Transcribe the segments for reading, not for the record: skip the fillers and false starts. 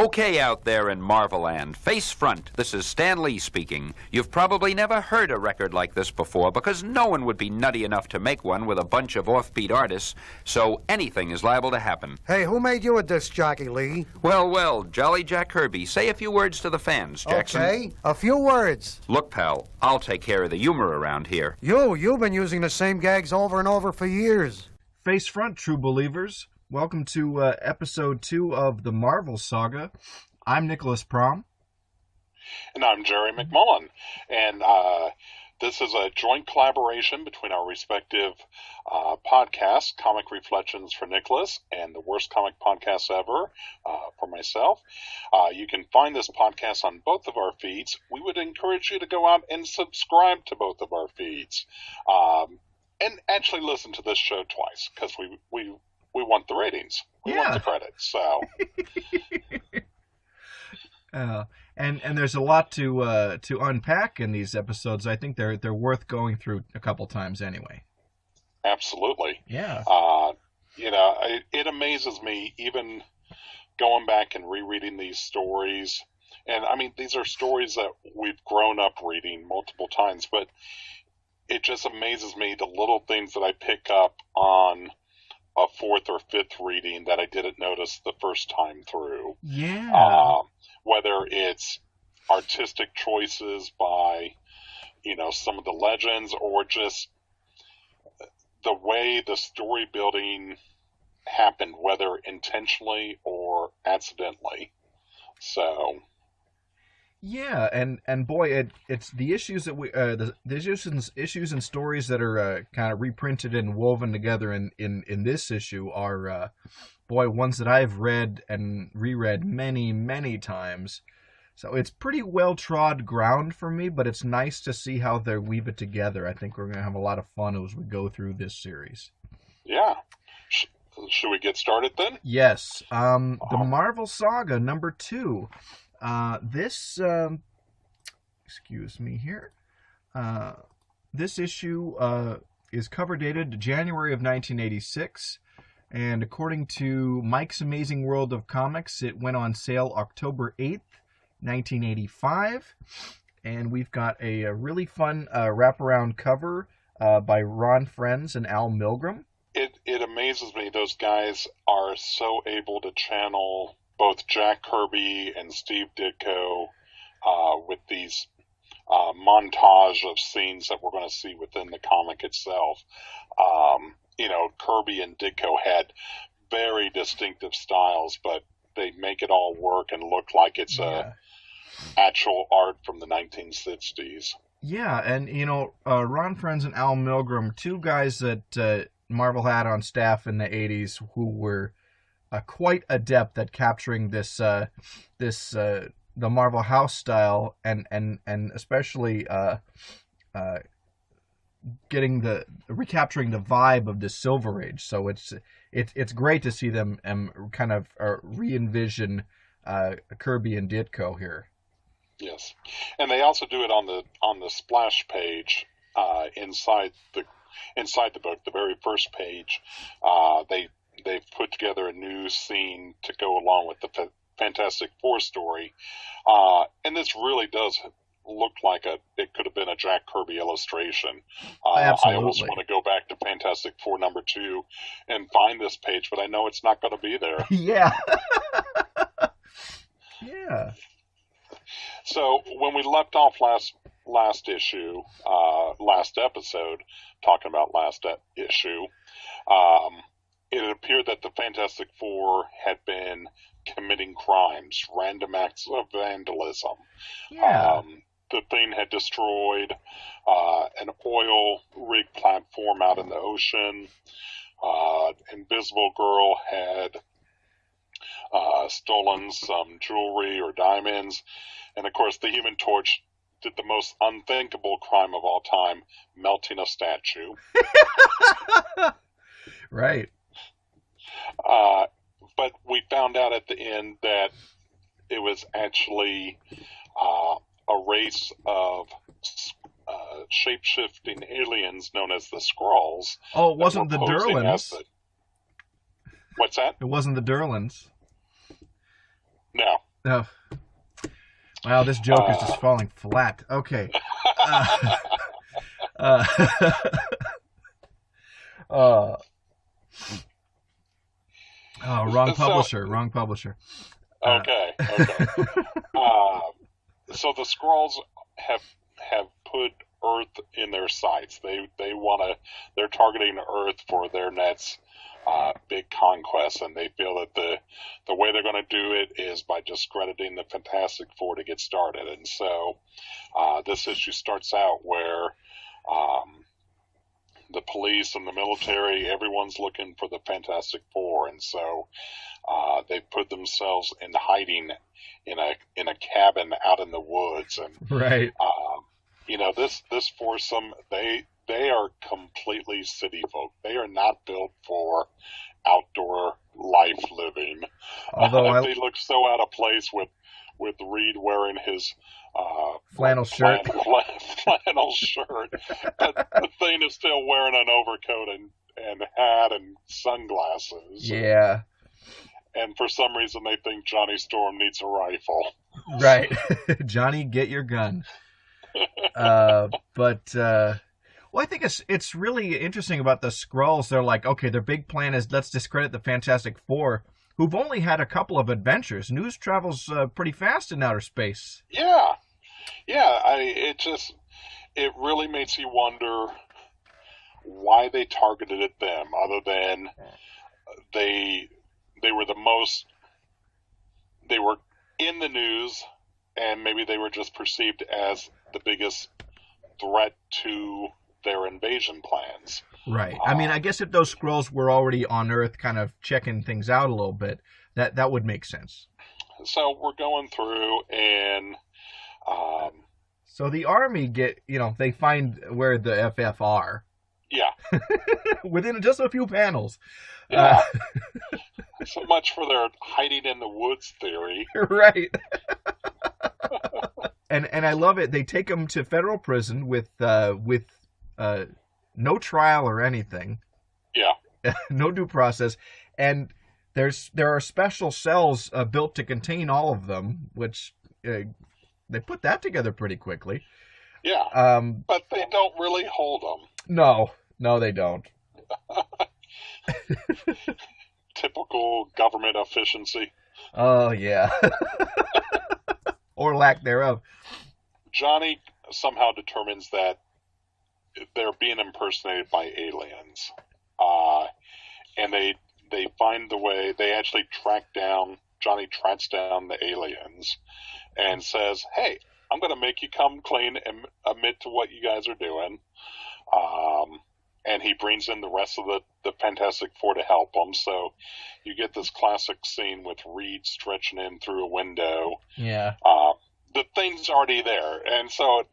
Okay, out there in Marveland, face front, this is Stan Lee speaking. You've probably never heard a record like this before because no one would be nutty enough to make one with a bunch of offbeat artists, so anything is liable to happen. Hey, who made you a disc jockey, Lee? Well, Jolly Jack Kirby, say a few words to the fans, Jackson. Okay, a few words. Look, pal, I'll take care of the humor around here. You've been using the same gags over and over for years. Face front, true believers. Welcome to episode 2 of the Marvel Saga. I'm Nicholas Prom. And I'm Jerry McMullen. And this is a joint collaboration between our respective podcasts, Comic Reflections for Nicholas and The Worst Comic Podcast Ever for myself. You can find this podcast on both of our feeds. We would encourage you to go out and subscribe to both of our feeds. And actually listen to this show twice, because we want the ratings. We want the credits. So, and there's a lot to unpack in these episodes. I think they're worth going through a couple times anyway. Absolutely. Yeah. It amazes me, even going back and rereading these stories. And I mean, these are stories that we've grown up reading multiple times, but it just amazes me the little things that I pick up on a fourth or fifth reading that I didn't notice the first time through. Yeah. Whether it's artistic choices by, some of the legends, or just the way the story building happened, whether intentionally or accidentally. So. Yeah, and boy, it's the issues that the issues and stories that are kind of reprinted and woven together in this issue are ones that I've read and reread many times. So it's pretty well trod ground for me, but it's nice to see how they weave it together. I think we're going to have a lot of fun as we go through this series. Yeah. Should we get started then? Yes. The Marvel Saga number 2. Excuse me here. This issue is cover dated January of 1986, and according to Mike's Amazing World of Comics, it went on sale October 8th, 1985, and we've got a really fun wraparound cover by Ron Frenz and Al Milgrom. It amazes me those guys are so able to channel both Jack Kirby and Steve Ditko with these montage of scenes that we're going to see within the comic itself. Kirby and Ditko had very distinctive styles, but they make it all work and look like it's actual art from the 1960s. Yeah, and Ron Frenz and Al Milgrom, two guys that Marvel had on staff in the 80s who were quite adept at capturing the Marvel house style and especially recapturing the vibe of the Silver Age. So it's great to see them kind of re-envision Kirby and Ditko here. Yes, and they also do it on the splash page inside the book, the very first page. They've put together a new scene to go along with the Fantastic Four story. And this really does look like it could have been a Jack Kirby illustration. Absolutely. I almost want to go back to Fantastic Four number 2 and find this page, but I know it's not going to be there. Yeah. Yeah. So when we left off last issue, last episode, talking about last issue, it appeared that the Fantastic Four had been committing crimes, random acts of vandalism. Yeah. The Thing had destroyed an oil rig platform out in the ocean. Invisible Girl had stolen some jewelry or diamonds. And, of course, the Human Torch did the most unthinkable crime of all time, melting a statue. Right. But we found out at the end that it was actually a race of shape-shifting aliens known as the Skrulls. Oh, it wasn't the Durlans. What's that? It wasn't the Durlans. No. Oh, wow, this joke is just falling flat. Okay. Uh, uh, wrong publisher. Wrong publisher. Okay. So the Skrulls have put Earth in their sights. They're targeting Earth for their next big conquest, and they feel that the way they're going to do it is by discrediting the Fantastic Four to get started. And so this issue starts out where the police and the military, everyone's looking for the Fantastic Four, and so they put themselves in hiding in a cabin out in the woods. And Right. this foursome, they are completely city folk. They are not built for outdoor life living. Although they look so out of place with Reed wearing his flannel shirt. Flannel shirt. But the Thing is still wearing an overcoat and hat and sunglasses. Yeah. And for some reason they think Johnny Storm needs a rifle. Right. Johnny, get your gun. Well, I think it's really interesting about the Skrulls. They're like, okay, their big plan is let's discredit the Fantastic Four, who've only had a couple of adventures. News travels pretty fast in outer space. Yeah. It really makes you wonder why they targeted at them, other than they were in the news, and maybe they were just perceived as the biggest threat to their invasion plans. Right. I mean, I guess if those Skrulls were already on Earth kind of checking things out a little bit, that would make sense. So we're going through, and so the Army they find where the FF are. Yeah. Within just a few panels. Yeah. So much for their hiding in the woods theory. Right. And I love it. They take them to federal prison with no trial or anything. Yeah. No due process. And there are special cells built to contain all of them, which they put that together pretty quickly. Yeah. But they don't really hold them. No, they don't. Typical government efficiency. Oh, yeah. Or lack thereof. Johnny somehow determines that they're being impersonated by aliens. And they find the way. They actually Johnny tracks down the aliens and says, hey, I'm going to make you come clean and admit to what you guys are doing. And he brings in the rest of the Fantastic Four to help him. So you get this classic scene with Reed stretching in through a window. Yeah. The Thing's already there. And so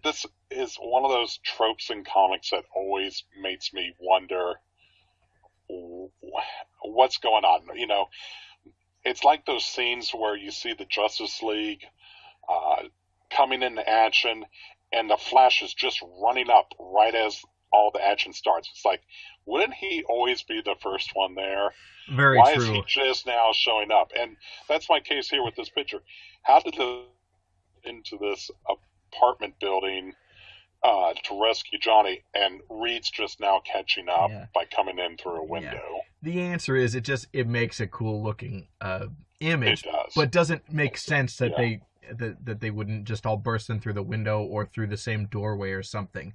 this is one of those tropes in comics that always makes me wonder what's going on. It's like those scenes where you see the Justice League coming into action, and the Flash is just running up right as all the action starts. It's like, wouldn't he always be the first one there? Very Why true. is he just now showing up? And that's my case here with this picture. How did they into this apartment building to rescue Johnny, and Reed's just now catching up by coming in through a window? Yeah. The answer is it makes a cool looking image, It does. but doesn't make sense that they wouldn't just all burst in through the window or through the same doorway or something.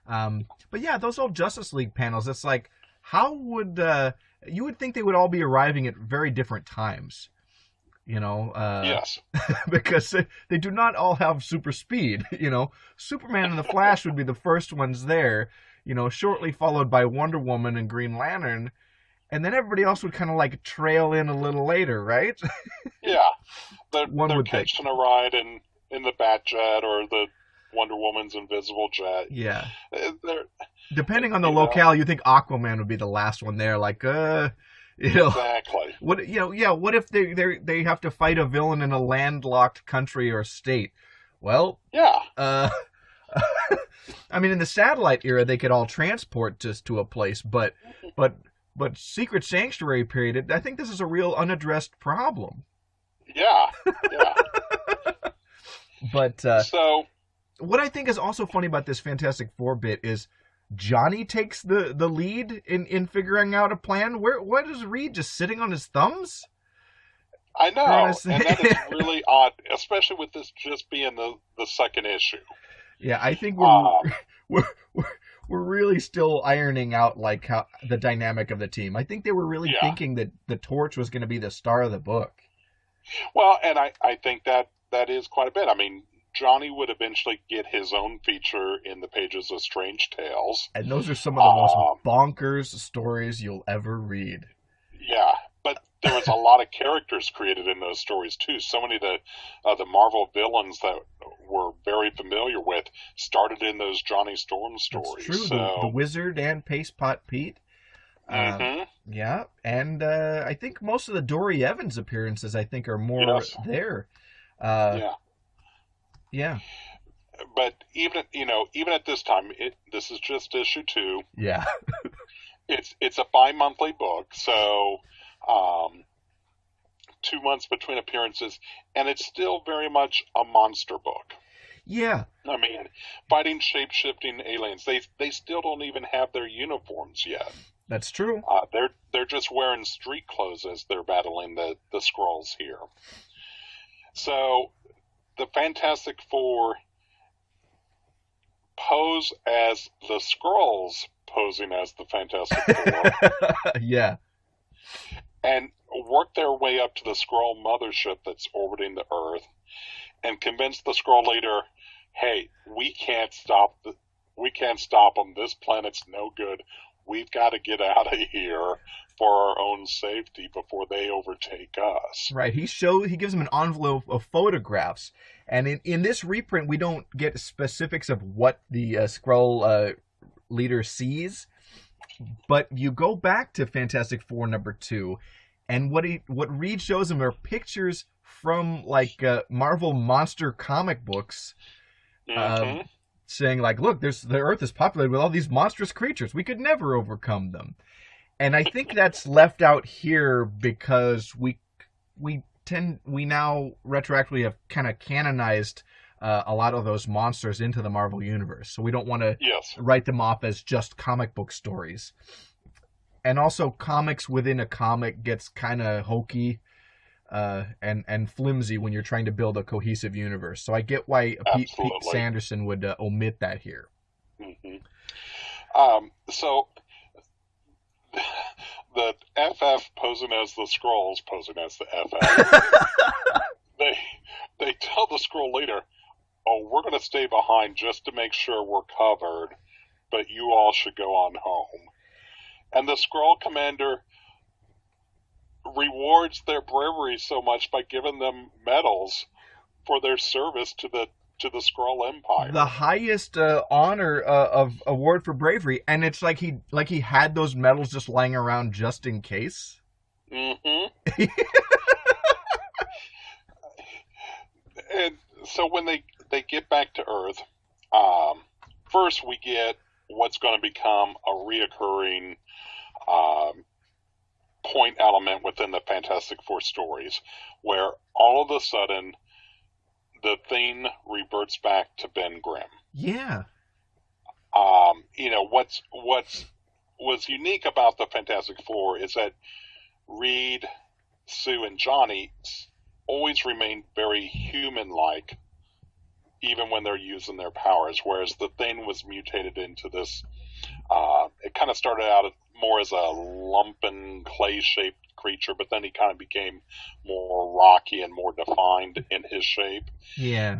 But yeah, those old Justice League panels, it's like, how would you would think they would all be arriving at very different times, Yes. because they do not all have super speed. Superman and the Flash would be the first ones there, shortly followed by Wonder Woman and Green Lantern, and then everybody else would kind of like trail in a little later, right? Yeah. They're catching a ride in the Batjet or the Wonder Woman's invisible jet. Yeah. Depending on the locale, you think Aquaman would be the last one there. Like, Exactly. What What if they have to fight a villain in a landlocked country or state? Well, yeah. I mean, in the satellite era, they could all transport just to a place, but Secret Sanctuary period, I think this is a real unaddressed problem. Yeah, yeah. But So, what I think is also funny about this Fantastic Four bit is Johnny takes the lead in figuring out a plan. What is Reed just sitting on his thumbs? I know, and that is Honestly. really odd, especially with this just being the second issue. Yeah, I think Um, we're we're really still ironing out like how the dynamic of the team. I think they were really yeah. thinking that the Torch was going to be the star of the book. Well, and I think that is quite a bit. I mean, Johnny would eventually get his own feature in the pages of Strange Tales. And those are some of the most Um, bonkers stories you'll ever read. yeah, but there was a lot of characters created in those stories too. So many of the Marvel villains that we're very familiar with started in those Johnny Storm stories. That's true. So, The Wizard and Paste Pot Pete. mhm, Yeah, and I think most of the Dory Evans appearances, I think, are more yes, there. yeah. Yeah, But even at this time, this is just issue 2. yeah, It's a bi-monthly book, so 2 months between appearances, and it's still very much a monster book. yeah. I mean, fighting shape-shifting aliens. They still don't even have their uniforms yet. That's true. They're just wearing street clothes as they're battling the Skrulls here. So the Fantastic Four pose as the Skrulls posing as the Fantastic Four, Yeah, and work their way up to the Skrull mothership that's orbiting the Earth, and convince the Skrull leader, "Hey, we can't stop them. This planet's no good. We've got to get out of here for our own safety before they overtake us." right. He gives him an envelope of photographs, and in this reprint, we don't get specifics of what the Skrull leader sees, but you go back to Fantastic Four #2, and what Reed shows him are pictures from like Marvel monster comic books, Mm-hmm. saying like, "Look, the Earth is populated with all these monstrous creatures. We could never overcome them." And I think that's left out here because we now retroactively have kind of canonized a lot of those monsters into the Marvel universe, so we don't want to Yes. write them off as just comic book stories. And also, comics within a comic gets kind of hokey and flimsy when you're trying to build a cohesive universe. So I get why Pete Absolutely. Sanderson would omit that here. Mm-hmm. So the FF posing as the Skrulls posing as the FF. they tell the Skrull leader, "Oh, we're going to stay behind just to make sure we're covered, but you all should go on home." And the Skrull commander rewards their bravery so much by giving them medals for their service to the Skrull Empire. The highest honor of award for bravery, and it's like he had those medals just lying around just in case. Mm-hmm. And so when they get back to Earth, first we get what's going to become a reoccurring point element within the Fantastic Four stories, where all of a sudden the Thing reverts back to Ben Grimm. Yeah. What's unique about the Fantastic Four is that Reed, Sue, and Johnny always remain very human-like, even when they're using their powers, whereas the Thing was mutated into this, it kind of started out more as a lumpen, clay-shaped creature, but then he kind of became more rocky and more defined in his shape. Yeah.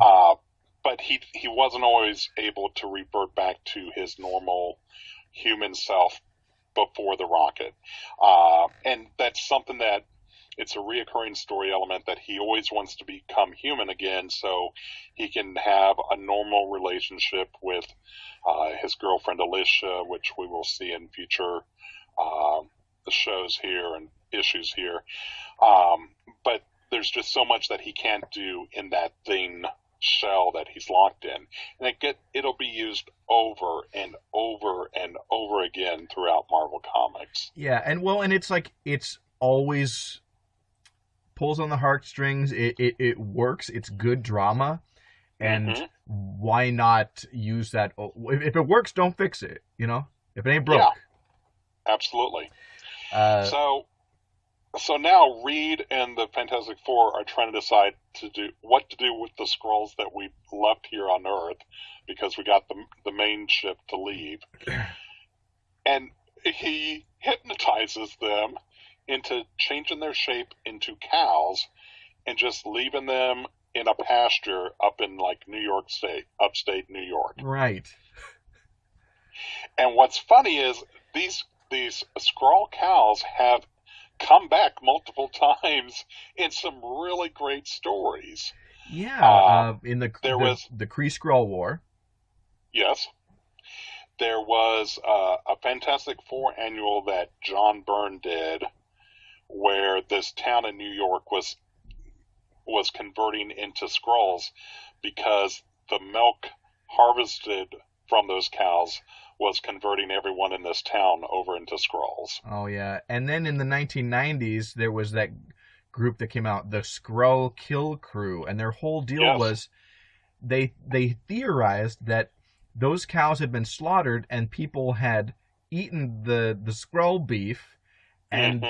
But he wasn't always able to revert back to his normal human self before the rocket. And that's something that it's a reoccurring story element that he always wants to become human again so he can have a normal relationship with his girlfriend Alicia, which we will see in future shows here and issues here. But there's just so much that he can't do in that Thing shell that he's locked in, and it'll be used over and over and over again throughout Marvel Comics. Yeah, and it's like it's always pulls on the heartstrings. It works. It's good drama, and why not use that? If it works, don't fix it. You know, if it ain't broke. Yeah, absolutely. So now Reed and the Fantastic Four are trying to decide what to do with the Skrulls that we left here on Earth, because we got the main ship to leave. And he hypnotizes them into changing their shape into cows and just leaving them in a pasture up in like New York State, upstate New York. Right. And what's funny is these Skrull cows have come back multiple times in some really great stories. Yeah, in the was the Kree-Skrull War. Yes. There was a Fantastic Four annual that John Byrne did, where this town in New York was converting into Skrulls because the milk harvested from those cows was converting everyone in this town over into Skrulls. Oh yeah, and then in the 1990s there was that group that came out, the Skrull Kill Crew, and their whole deal was they theorized that those cows had been slaughtered and people had eaten the Skrull beef and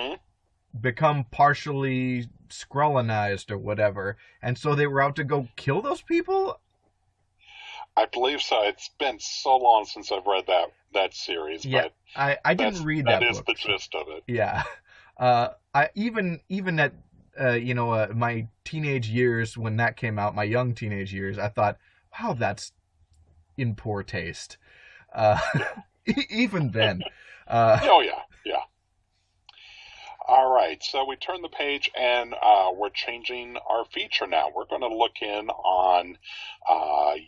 become partially Skrullinized or whatever, and so they were out to go kill those people. I believe so. It's been so long since I've read that series. Yeah, but I didn't read that book. That is the gist of it. Yeah. I even at my teenage years when that came out, my young teenage years, I thought, wow, that's in poor taste. Even then. Oh yeah. All right, so we turn the page and we're changing our feature now. We're going to look in on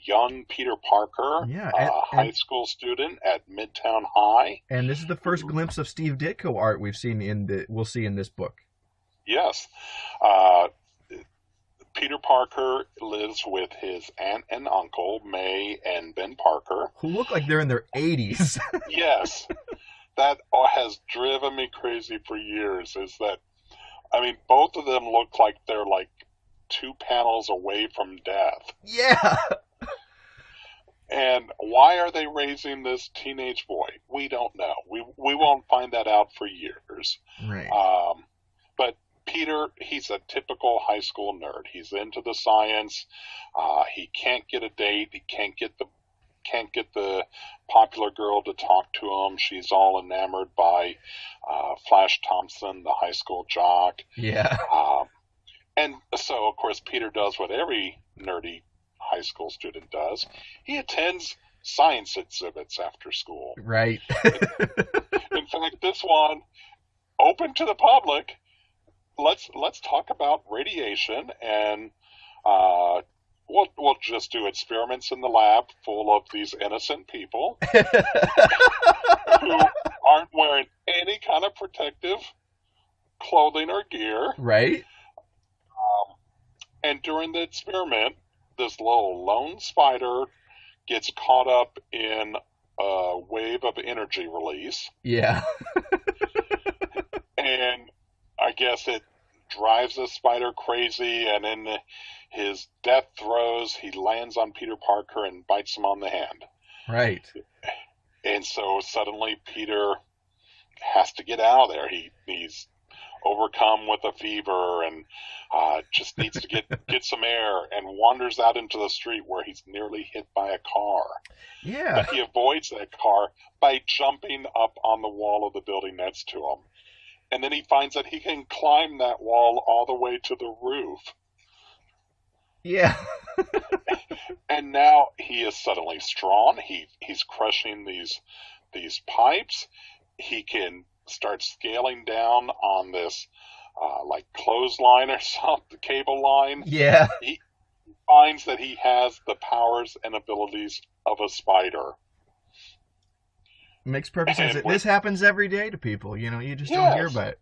young Peter Parker, high school student at Midtown High. And this is the first glimpse of Steve Ditko art we'll see in this book. Yes. Peter Parker lives with his aunt and uncle, May and Ben Parker. Who look like they're in their 80s. Yes. That has driven me crazy for years, is that, I mean, both of them look like they're like 2 panels away from death. Yeah. And why are they raising this teenage boy? We don't know. We won't find that out for years. Right. But Peter, he's a typical high school nerd. He's into the science. He can't get a date. He can't get the popular girl to talk to him. She's all enamored by Flash Thompson, the high school jock. Yeah. And so, of course, Peter does what every nerdy high school student does. He attends science exhibits after school. Right. In fact, this one, open to the public. Let's talk about radiation, and we'll just do experiments in the lab full of these innocent people who aren't wearing any kind of protective clothing or gear. Right. And during the experiment, this little lone spider gets caught up in a wave of energy release. Yeah. And I guess it drives the spider crazy, and in his death throes, he lands on Peter Parker and bites him on the hand. Right. And so suddenly Peter has to get out of there. He's overcome with a fever and just needs to get some air, and wanders out into the street where he's nearly hit by a car. Yeah. But he avoids that car by jumping up on the wall of the building next to him. And then he finds that he can climb that wall all the way to the roof. Yeah. And now he is suddenly strong. He's crushing these pipes. He can start scaling down on this like clothesline or something, cable line. Yeah. He finds that he has the powers and abilities of a spider. Makes perfect sense. This happens every day to people. You just don't hear about it.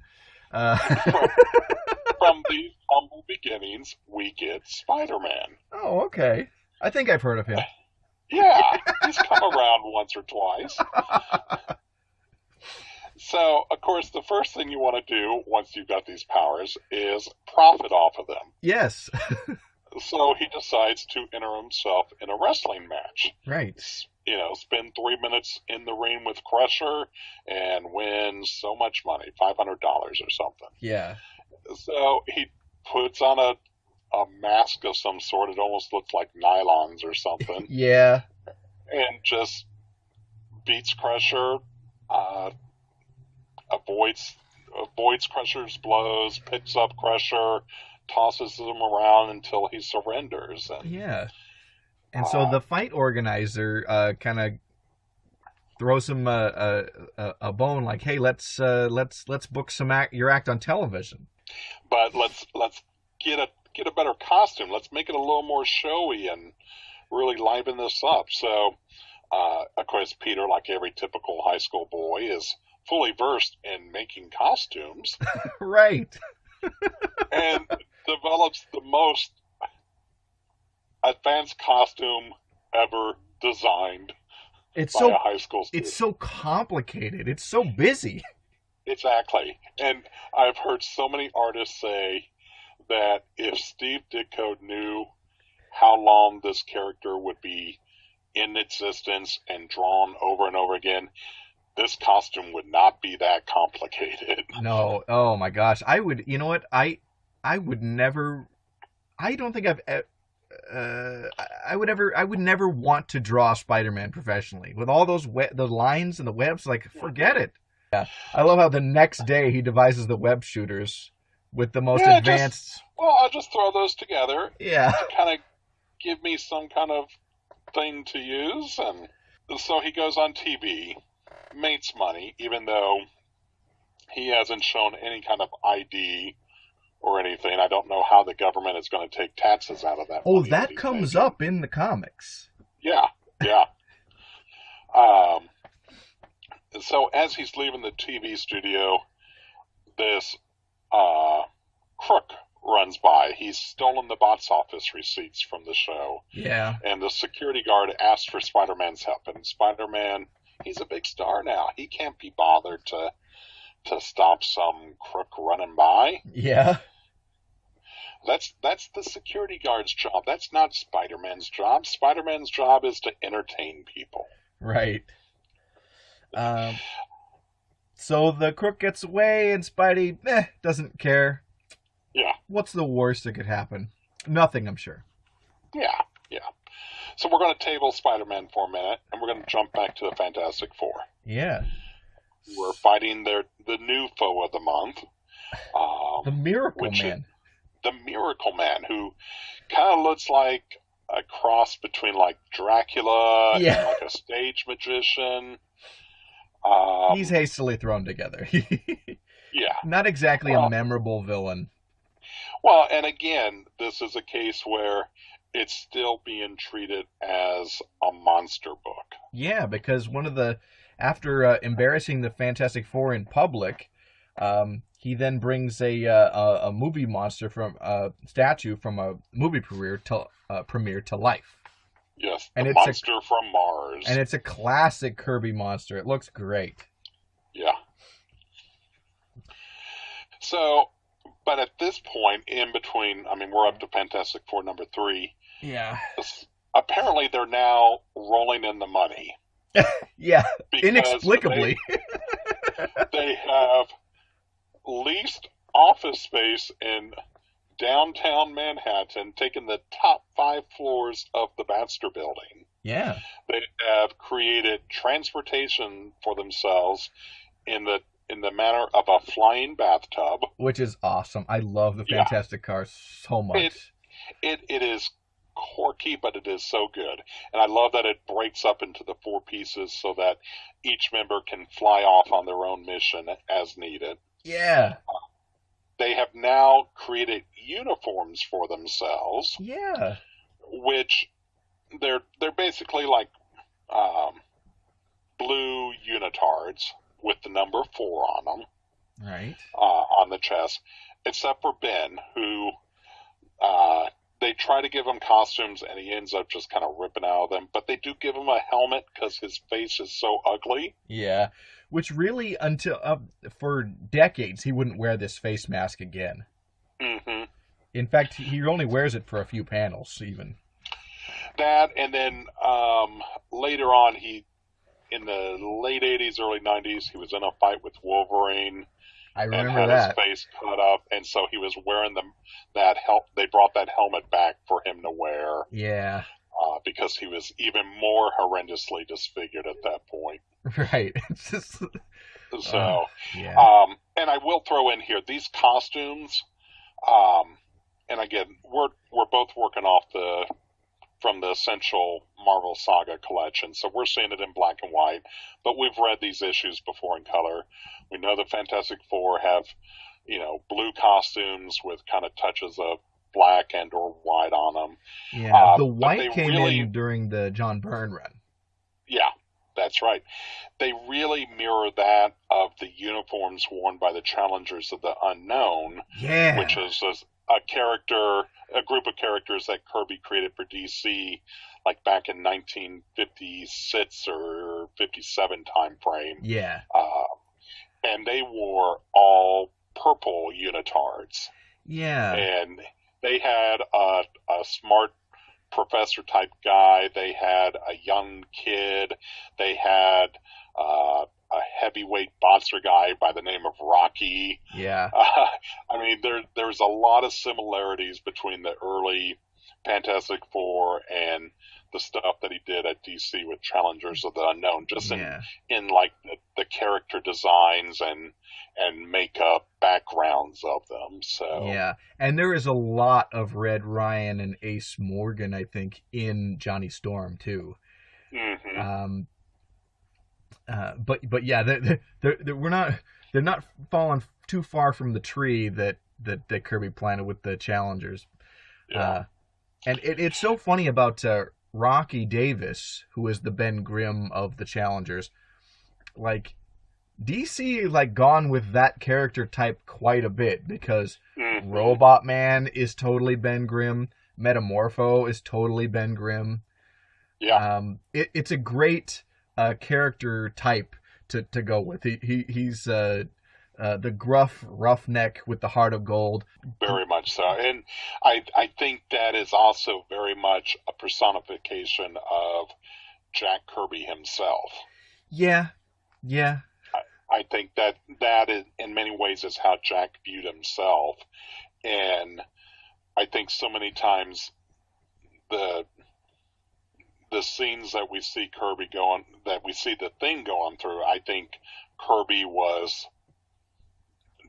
From these humble beginnings, we get Spider-Man. Oh, okay. I think I've heard of him. Yeah, he's come around once or twice. So, of course, the first thing you want to do once you've got these powers is profit off of them. Yes. So he decides to enter himself in a wrestling match. Right. Spend 3 minutes in the ring with Crusher and win so much money, $500 or something. Yeah. So he puts on a mask of some sort. It almost looks like nylons or something. Yeah. And just beats Crusher, avoids Crusher's blows, picks up Crusher, tosses him around until he surrenders. And, Yeah. And so the fight organizer kind of throws him a bone, like, "Hey, let's book your act on television." But let's get a better costume. Let's make it a little more showy and really liven this up. So, of course, Peter, like every typical high school boy, is fully versed in making costumes. Right. And develops the most advanced costume ever designed by a high school student. It's so complicated. It's so busy. Exactly. And I've heard so many artists say that if Steve Ditko knew how long this character would be in existence and drawn over and over again, this costume would not be that complicated. No. Oh my gosh. I would, you know what? I would never, I don't think I would never want to draw Spider-Man professionally. With all those the lines and the webs, like, forget it. Yeah. I love how the next day he devises the web shooters with the most advanced. I'll just throw those together. Yeah. To kind of give me some kind of thing to use. And so he goes on TV, makes money, even though he hasn't shown any kind of ID or anything. I don't know how the government is going to take taxes out of that. Oh, that comes up in the comics. Yeah. So as he's leaving the TV studio, this crook runs by. He's stolen the box office receipts from the show. Yeah. And the security guard asks for Spider-Man's help. And Spider-Man, he's a big star now. He can't be bothered to stop some crook running by. Yeah. That's the security guard's job. That's not Spider-Man's job. Spider-Man's job is to entertain people. Right. So the crook gets away and Spidey doesn't care. Yeah. What's the worst that could happen? Nothing, I'm sure. Yeah. So we're going to table Spider-Man for a minute, and we're going to jump back to the Fantastic Four. Yeah. We're fighting the new foe of the month. The Miracle Man. The Miracle Man, who kind of looks like a cross between like Dracula and like a stage magician. He's hastily thrown together. Yeah. Not exactly a memorable villain. Well, and again, this is a case where it's still being treated as a monster book. Yeah, because after embarrassing the Fantastic Four in public, he then brings a movie monster statue from a movie premiere to life. Yes, and the it's monster from Mars. And it's a classic Kirby monster. It looks great. Yeah. So, but at this point, in between, we're up to Fantastic Four number 3. Yeah. Apparently, they're now rolling in the money. Yeah, inexplicably. They have leased office space in downtown Manhattan, taken the top 5 floors of the Baxter Building. Yeah. They have created transportation for themselves in the manner of a flying bathtub. Which is awesome. I love the Fantastic Cars so much. It is quirky, but it is so good. And I love that it breaks up into the 4 pieces so that each member can fly off on their own mission as needed. Yeah. They have now created uniforms for themselves. Yeah. Which they're basically like blue unitards with the number 4 on them. Right. On the chest. Except for Ben, who they try to give him costumes and he ends up just kind of ripping out of them. But they do give him a helmet because his face is so ugly. Yeah. which really until for decades he wouldn't wear this face mask again. Mm-hmm. In fact, he only wears it for a few panels, even. That, and then later on, in the late 80s, early 90s, he was in a fight with Wolverine. I remember and had that. his face cut up, and so he was wearing they brought that helmet back for him to wear. Yeah. Because he was even more horrendously disfigured at that point. Right. It's just... So, yeah. and I will throw in here these costumes. And again, we're both working from the essential Marvel Saga collection, so we're seeing it in black and white. But we've read these issues before in color. We know the Fantastic Four have, blue costumes with kind of touches of black and or white on them. Yeah, the white came in during the John Byrne run. Yeah, that's right. They really mirror that of the uniforms worn by the Challengers of the Unknown, which is a group of characters that Kirby created for DC, like back in 1956 or 57 time frame. Yeah. And they wore all purple unitards. Yeah. And they had a smart professor type guy. They had a young kid. They had a heavyweight boxer guy by the name of Rocky. Yeah. I mean, there's a lot of similarities between the early Fantastic Four and the stuff that he did at DC with Challengers of the Unknown, just in like the character designs and makeup backgrounds of them. So yeah, and there is a lot of Red Ryan and Ace Morgan, I think, in Johnny Storm too. Mm-hmm. But yeah, they're not falling too far from the tree that Kirby planted with the Challengers. Yeah. And it's so funny about Rocky Davis, who is the Ben Grimm of the Challengers. Like, DC gone with that character type quite a bit, because Robot Man is totally Ben Grimm, Metamorpho is totally Ben Grimm. Yeah. It's a great character type to go with. He's the gruff roughneck with the heart of gold. Very much so. And I think that is also very much a personification of Jack Kirby himself. Yeah. Yeah. I think that is, in many ways, is how Jack viewed himself. And I think so many times the scenes that we see Kirby the Thing going through, I think Kirby was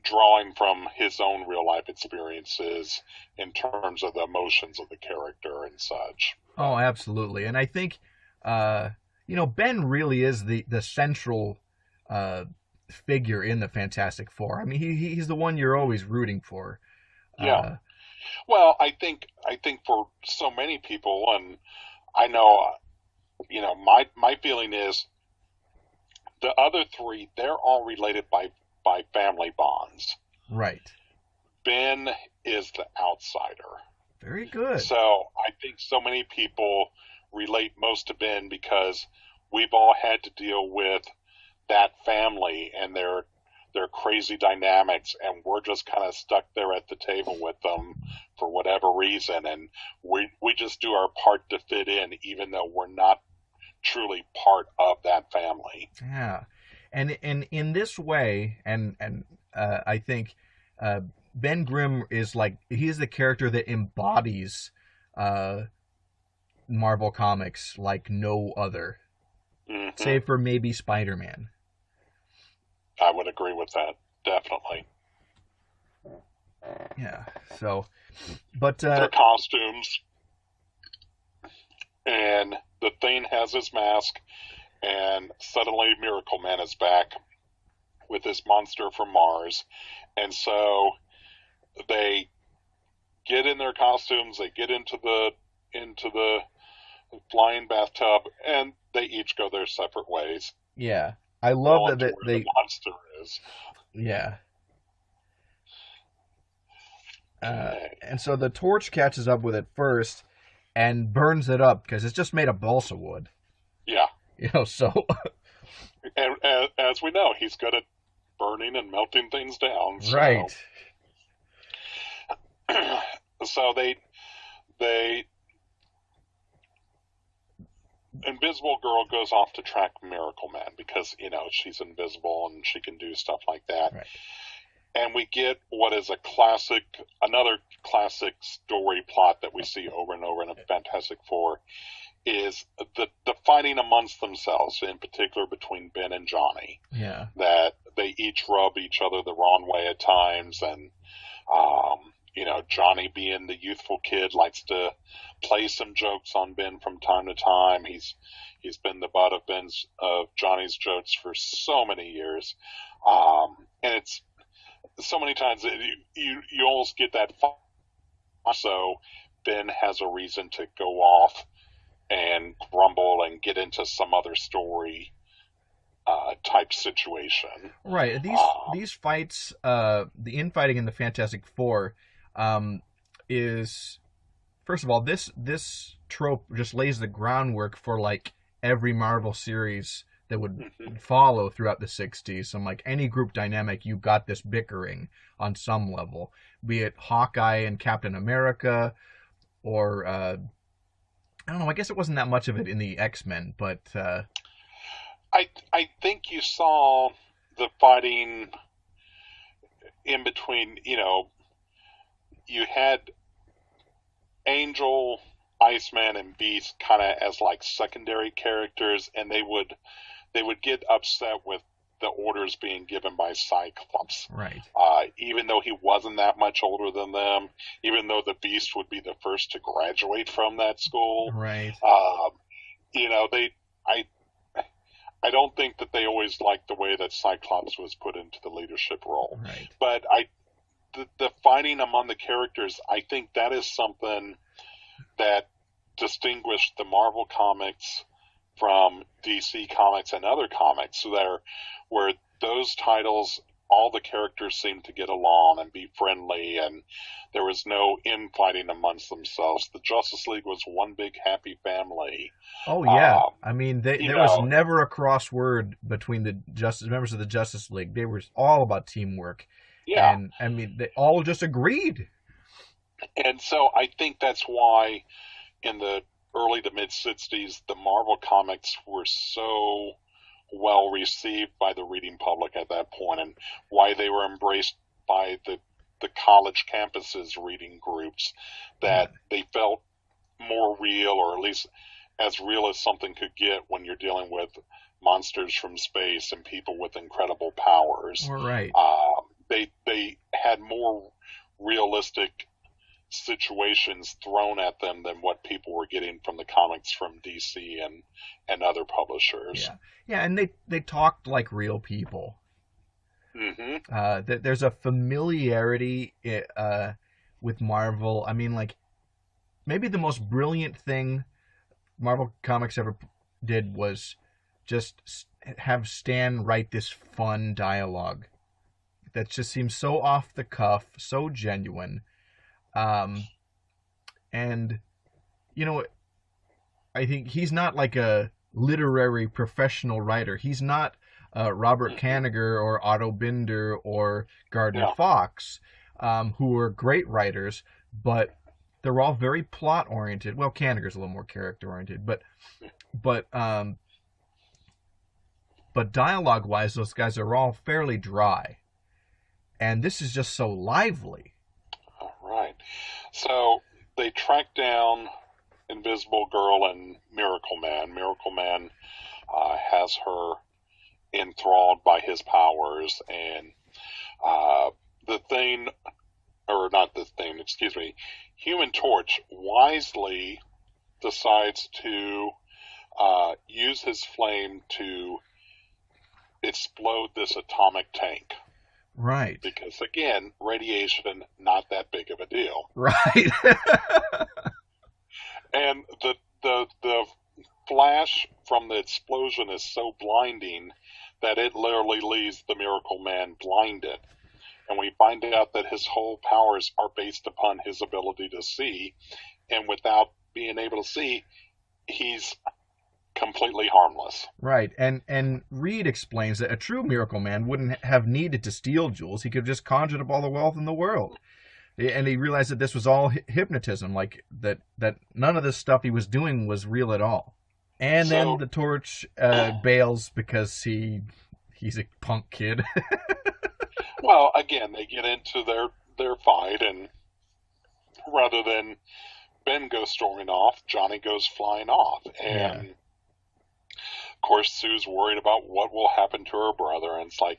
drawing from his own real life experiences in terms of the emotions of the character and such. Oh, absolutely. And I think, Ben really is the central figure in the Fantastic Four. I mean, he's the one you're always rooting for. Yeah. Well, I think for so many people, and I know, my feeling is the other three, they're all related by family bonds. Right. Ben is the outsider. Very good. So I think so many people relate most to Ben because we've all had to deal with that family and their crazy dynamics, and we're just kind of stuck there at the table with them for whatever reason, and we just do our part to fit in, even though we're not truly part of that family. Yeah. And in this way, and I think Ben Grimm is he's the character that embodies Marvel Comics like no other, save for maybe Spider-Man. I would agree with that, definitely. Yeah. So, but their costumes, and the Thing has his mask. And suddenly Miracle Man is back with this monster from Mars. And so they get in their costumes, they get into the flying bathtub, and they each go their separate ways. Yeah. I love that the monster is. Yeah. And so the Torch catches up with it first and burns it up because it's just made of balsa wood. Yeah. So. And as as we know, he's good at burning and melting things down. So. Right. So they Invisible Girl goes off to track Miracle Man because, she's invisible and she can do stuff like that. Right. And we get what is another classic story plot that we see over and over in a Fantastic Four is the fighting amongst themselves, in particular between Ben and Johnny. Yeah. That they each rub each other the wrong way at times, and Johnny, being the youthful kid, likes to play some jokes on Ben from time to time. He's been the butt of Johnny's jokes for so many years, and it's so many times that you almost get that. So Ben has a reason to go off and grumble and get into some other story type situation. Right. These fights, the infighting in the Fantastic Four, is, first of all, this trope just lays the groundwork for like every Marvel series that would follow throughout the 60s. So like any group dynamic, you got this bickering on some level, be it Hawkeye and Captain America, or I don't know. I guess it wasn't that much of it in the X-Men, but I think you saw the fighting in between. You had Angel, Iceman, and Beast kind of as like secondary characters, and they would get upset with the orders being given by Cyclops. right. Even though he wasn't that much older than them, even though the Beast would be the first to graduate from that school. Right. I don't think that they always liked the way that Cyclops was put into the leadership role. Right. But the fighting among the characters, I think that is something that distinguished the Marvel comics from DC comics and other comics, where those titles, all the characters seemed to get along and be friendly, and there was no infighting amongst themselves. The Justice League was one big happy family. Oh yeah, I mean, there was never a crossword between the members of the Justice League. They were all about teamwork. Yeah, and I mean, they all just agreed. And so I think that's why in the early to mid 60s, the Marvel comics were so well received by the reading public at that point, and why they were embraced by the college campuses reading groups, that they felt more real, or at least as real as something could get when you're dealing with monsters from space and people with incredible powers. Right. They had more realistic situations thrown at them than what people were getting from the comics from DC and other publishers. Yeah, and they talked like real people. Mm-hmm. There's a familiarity with Marvel. I mean, like, maybe the most brilliant thing Marvel Comics ever did was just have Stan write this fun dialogue that just seems so off the cuff, so genuine. And, I think he's not like a literary professional writer. He's not Robert Kanigher or Otto Binder or Gardner Fox, who are great writers, but they're all very plot-oriented. Well, Kanigher's a little more character-oriented, but dialogue-wise, those guys are all fairly dry. And this is just so lively. All right. So they track down Invisible Girl and Miracle Man. Miracle Man has her enthralled by his powers, and Human Torch wisely decides to use his flame to explode this atomic tank. Right. Because, again, radiation, not that big of a deal. Right. And the flash from the explosion is so blinding that it literally leaves the Miracle Man blinded. And we find out that his whole powers are based upon his ability to see. And without being able to see, he's completely harmless. Right, and Reed explains that a true miracle man wouldn't have needed to steal jewels. He could have just conjured up all the wealth in the world. And he realized that this was all hypnotism, like that none of this stuff he was doing was real at all. And then the Torch bails because he's a punk kid. Well, again, they get into their fight, and rather than Ben go storming off, Johnny goes flying off. And of course, Sue's worried about what will happen to her brother, and it's like,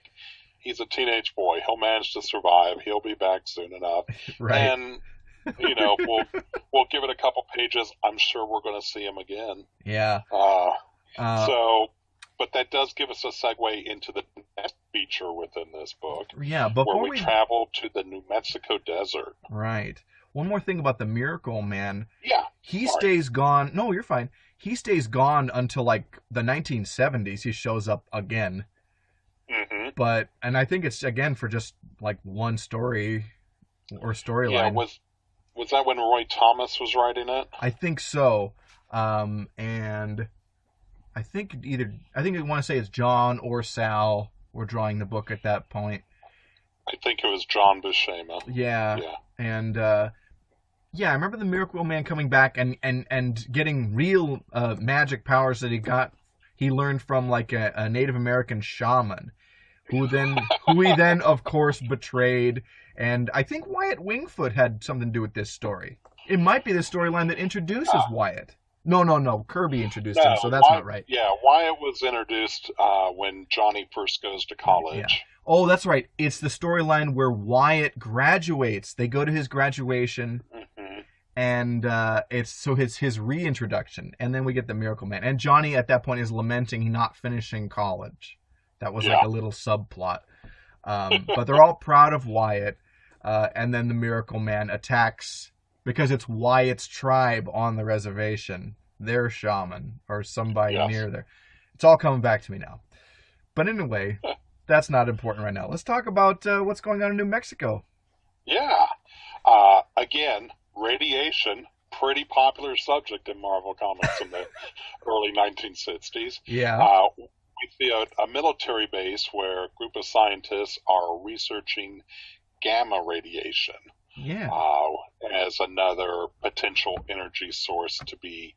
he's a teenage boy. He'll manage to survive. He'll be back soon enough. Right. And, we'll give it a couple pages. I'm sure we're going to see him again. Yeah. But that does give us a segue into the next feature within this book. Yeah, where we travel to the New Mexico desert. Right. One more thing about the Miracle Man. Yeah. He stays gone. No, you're fine. He stays gone until like the 1970s. He shows up again. Mm-hmm. And I think it's again for just like one story or storyline. Yeah, was that when Roy Thomas was writing it? I think so. And I think I want to say it's John or Sal were drawing the book at that point. I think it was John Buscema. Yeah. And I remember the Miracle Man coming back and getting real magic powers that he learned from like a Native American shaman, who he then of course betrayed. And I think Wyatt Wingfoot had something to do with this story. It might be the storyline that introduces Wyatt. No. Kirby introduced him, so that's not right. Yeah, Wyatt was introduced when Johnny first goes to college. Yeah. Oh, that's right. It's the storyline where Wyatt graduates. They go to his graduation, and it's his reintroduction. And then we get the Miracle Man. And Johnny at that point is lamenting not finishing college. That was like a little subplot. But they're all proud of Wyatt. And then the Miracle Man attacks, because it's Wyatt's tribe on the reservation, their shaman or somebody near there. It's all coming back to me now. But anyway, that's not important right now. Let's talk about what's going on in New Mexico. Yeah. Again, radiation, pretty popular subject in Marvel Comics in the early 1960s. Yeah. We see a military base where a group of scientists are researching gamma radiation. Yeah. As another potential energy source to be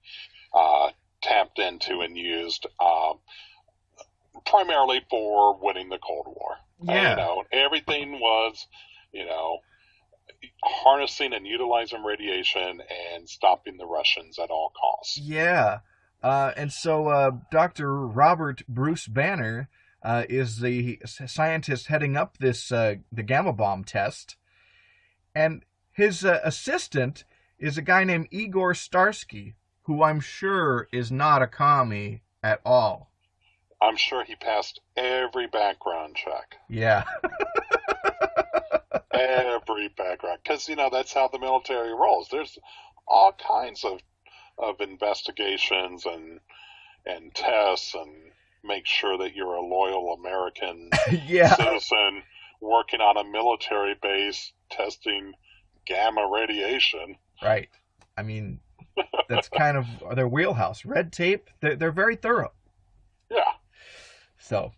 tapped into and used primarily for winning the Cold War. Yeah. Everything was, harnessing and utilizing radiation and stopping the Russians at all costs. Yeah. And so Dr. Robert Bruce Banner is the scientist heading up this the gamma bomb test. And his assistant is a guy named Igor Starsky, who I'm sure is not a commie at all. I'm sure he passed every background check. Yeah. Every background. Because, that's how the military rolls. There's all kinds of investigations and tests and make sure that you're a loyal American citizen working on a military base testing gamma radiation. Right. I mean, that's kind of their wheelhouse. Red tape, they're very thorough. Yeah. So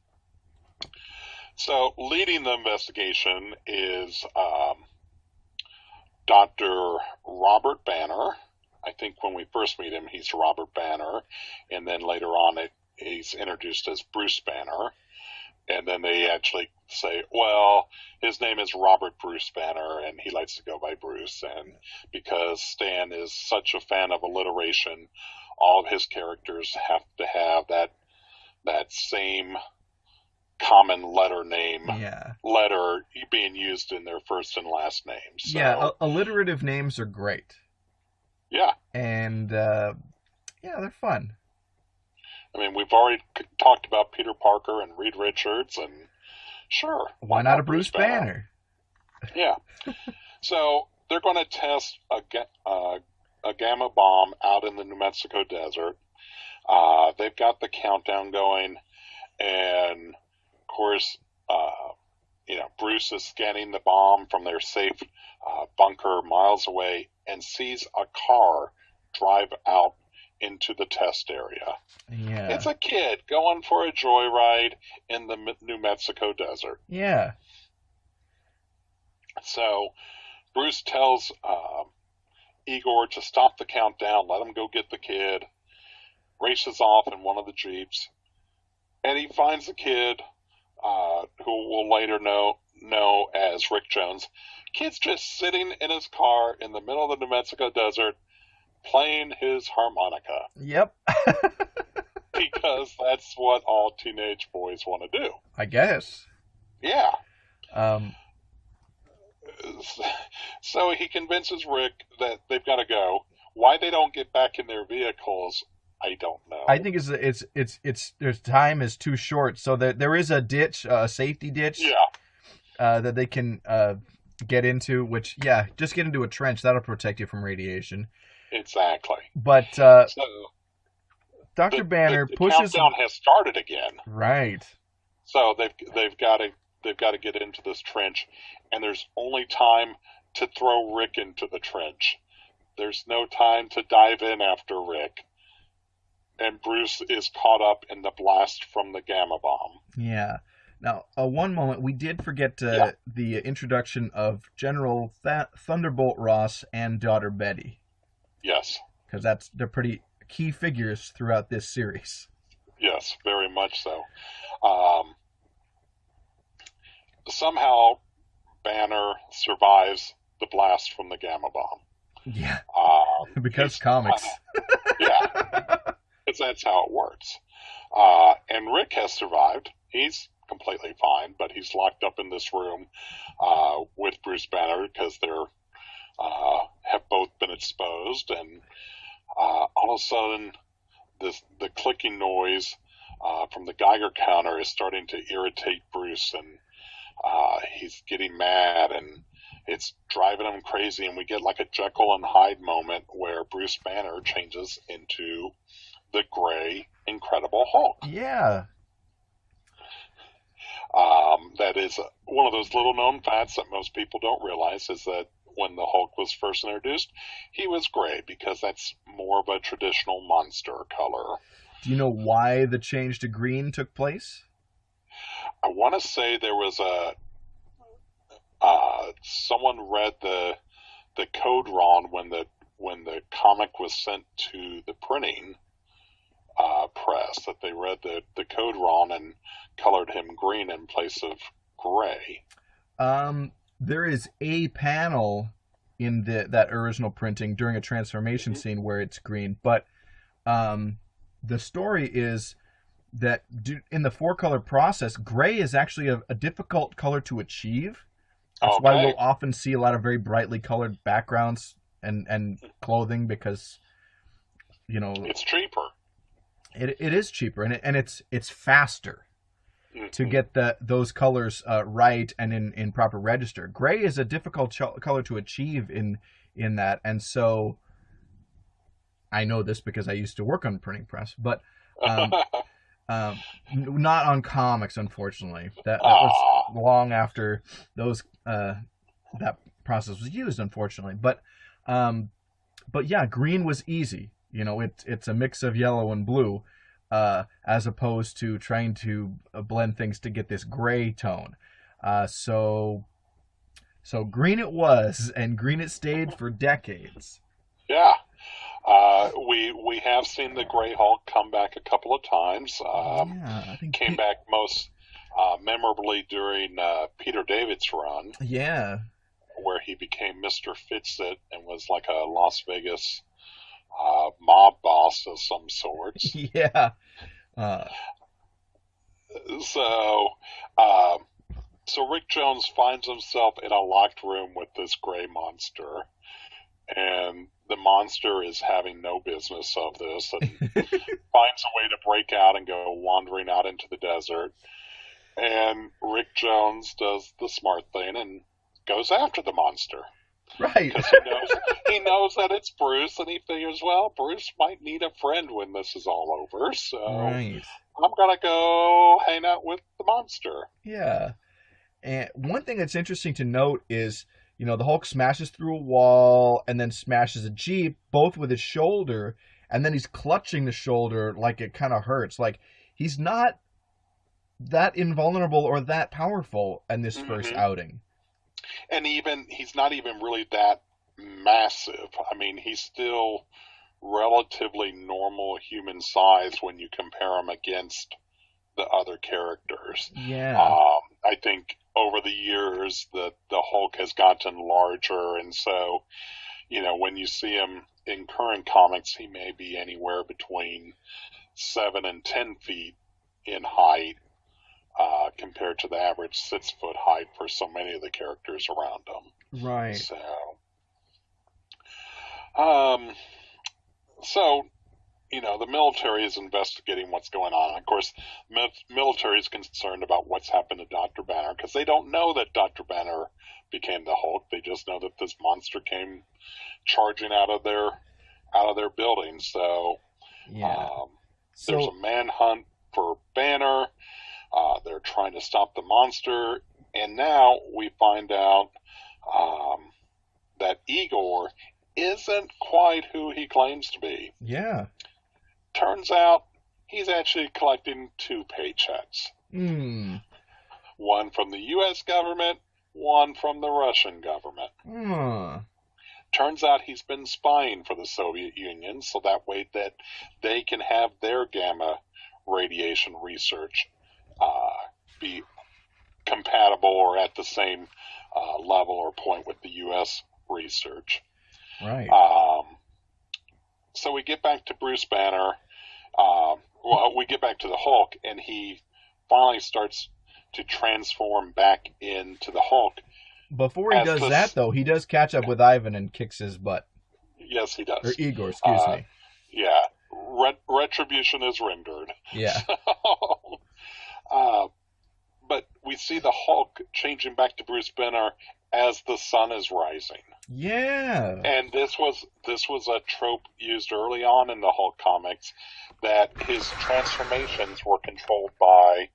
leading the investigation is Dr. Robert Banner. I think when we first meet him, he's Robert Banner. And then later on, he's introduced as Bruce Banner. And then they actually say, well, his name is Robert Bruce Banner, and he likes to go by Bruce. And because Stan is such a fan of alliteration, all of his characters have to have that same common letter being used in their first and last names. So, yeah, alliterative names are great. Yeah. And, they're fun. I mean, we've already talked about Peter Parker and Reed Richards, and sure. Why not a Bruce Banner? Yeah. So they're going to test a gamma bomb out in the New Mexico desert. They've got the countdown going, and of course, Bruce is scanning the bomb from their safe bunker miles away and sees a car drive out into the test area. Yeah. It's a kid going for a joyride in the New Mexico desert. Yeah. So Bruce tells Igor to stop the countdown, let him go get the kid, races off in one of the Jeeps, and he finds the kid, who we'll later know as Rick Jones. Kid's just sitting in his car in the middle of the New Mexico desert playing his harmonica. Yep. Because that's what all teenage boys want to do. I guess. Yeah. Um, So he convinces Rick that they've got to go. Why they don't get back in their vehicles, I don't know. I think it's their time is too short, so there is a ditch, a safety ditch, that they can get into. Which, yeah, just get into a trench. That'll protect you from radiation. Exactly. But So Dr. Banner the pushes. countdown has started again. Right. So they've got to get into this trench, and there's only time to throw Rick into the trench. There's no time to dive in after Rick. And Bruce is caught up in the blast from the gamma bomb. Yeah. Now, one moment, we did forget the introduction of General Thunderbolt Ross and daughter Betty. Yes. Because they're pretty key figures throughout this series. Yes, very much so. Somehow, Banner survives the blast from the gamma bomb. Yeah. Because comics. Yeah. Because that's how it works. And Rick has survived. He's completely fine, but he's locked up in this room with Bruce Banner because they're have both been exposed, and all of a sudden the clicking noise from the Geiger counter is starting to irritate Bruce, and he's getting mad, and it's driving him crazy, and we get like a Jekyll and Hyde moment where Bruce Banner changes into the gray Incredible Hulk. Yeah. That is one of those little known facts that most people don't realize, is that when the Hulk was first introduced, he was gray because that's more of a traditional monster color. Do you know why the change to green took place? I want to say there was someone read the code wrong when the comic was sent to the printing press, that they read the code wrong and colored him green in place of gray. There is a panel in that original printing during a transformation scene where it's green, but the story is that in the 4-color process, gray is actually a difficult color to achieve. That's why we'll often see a lot of very brightly colored backgrounds and clothing, because it's cheaper. It is cheaper, and it's faster to get those colors right and in proper register. Gray is a difficult color to achieve in that, and so I know this because I used to work on printing press, but not on comics, unfortunately. That was long after that process was used, unfortunately. But yeah, green was easy. It's a mix of yellow and blue, as opposed to trying to blend things to get this gray tone. So green it was, and green it stayed for decades. Yeah. We have seen the Gray Hulk come back a couple of times. I think came back most memorably during Peter David's run. Yeah. Where he became Mr. Fitsit and was like a Las Vegas mob boss of some sorts. Yeah. So Rick Jones finds himself in a locked room with this gray monster, and the monster is having no business of this, and finds a way to break out and go wandering out into the desert. And Rick Jones does the smart thing and goes after the monster. Right. Because he knows that it's Bruce, and he figures, well, Bruce might need a friend when this is all over, so right. I'm going to go hang out with the monster. Yeah. And one thing that's interesting to note is, the Hulk smashes through a wall and then smashes a Jeep, both with his shoulder, and then he's clutching the shoulder like it kind of hurts. Like, he's not that invulnerable or that powerful in this first outing. And he's not even really that massive. I mean, he's still relatively normal human size when you compare him against the other characters. Yeah. I think over the years the Hulk has gotten larger, and so, when you see him in current comics, he may be anywhere between 7 and 10 feet in height, compared to the average 6-foot height for so many of the characters around him. Right. So, the military is investigating what's going on. Of course, military is concerned about what's happened to Dr. Banner, because they don't know that Dr. Banner became the Hulk. They just know that this monster came charging out of their building. So, there's a manhunt for Banner. They're trying to stop the monster, and now we find out that Igor isn't quite who he claims to be. Yeah. Turns out he's actually collecting 2 paychecks. One from the U.S. government, one from the Russian government. Turns out he's been spying for the Soviet Union, so that way that they can have their gamma radiation research be compatible or at the same level or point with the U.S. research. Right. So we get back to Bruce Banner. We get back to the Hulk, and he finally starts to transform back into the Hulk. Before he does that, though, he does catch up with Ivan and kicks his butt. Yes, he does. Or Igor, excuse me. Yeah. Retribution is rendered. Yeah. But we see the Hulk changing back to Bruce Banner as the sun is rising. Yeah. And this was a trope used early on in the Hulk comics, that his transformations were controlled by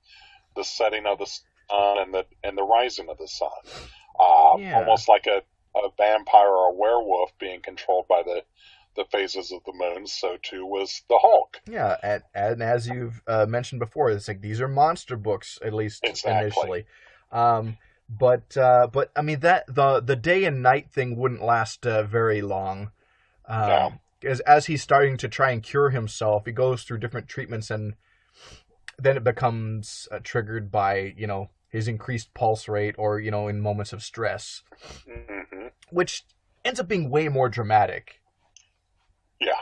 the setting of the sun and the rising of the sun. Almost like a vampire or a werewolf being controlled by the phases of the moon, so too was the Hulk. Yeah, and as you've mentioned before, it's like these are monster books, at least initially. But I mean, that the day and night thing wouldn't last very long. No. As he's starting to try and cure himself, he goes through different treatments, and then it becomes triggered by his increased pulse rate, or in moments of stress, which ends up being way more dramatic. Yeah.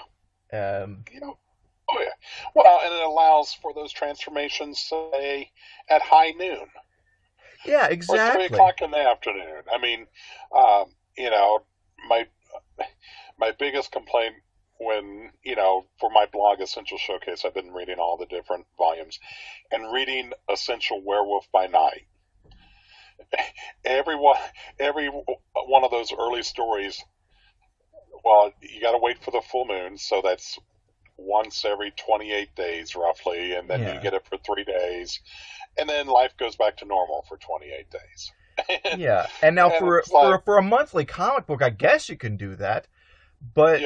Oh yeah. Well, and it allows for those transformations, say, at high noon. Yeah, exactly. Or 3 o'clock in the afternoon. I mean, my biggest complaint when, for my blog, Essential Showcase, I've been reading all the different volumes, and reading Essential Werewolf by Night. Every one of those early stories, well, you got to wait for the full moon, so that's once every 28 days, roughly, and then you get it for 3 days, and then life goes back to normal for 28 days. Yeah, and now for a monthly comic book, I guess you can do that, but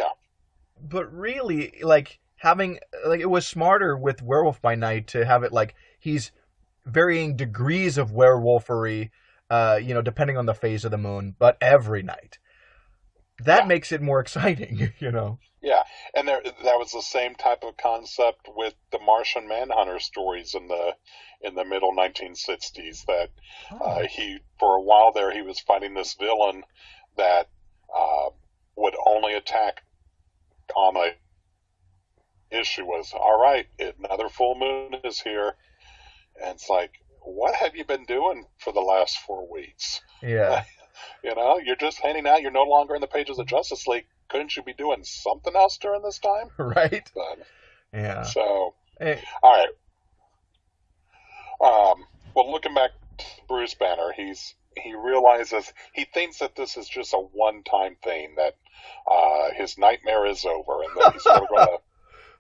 really, like, having, like, it was smarter with Werewolf by Night to have it like he's varying degrees of werewolfery, depending on the phase of the moon, but every night. That makes it more exciting, Yeah, and that was the same type of concept with the Martian Manhunter stories in the middle 1960s. That he, for a while there, he was fighting this villain that would only attack on a issue. Was all right. Another full moon is here, and it's like, what have you been doing for the last 4 weeks? Yeah. You're just hanging out. You're no longer in the pages of Justice League. Couldn't you be doing something else during this time? Right. But, yeah. So, hey. All right. Well, looking back to Bruce Banner, he realizes, he thinks that this is just a one-time thing, that his nightmare is over, and that he's never going to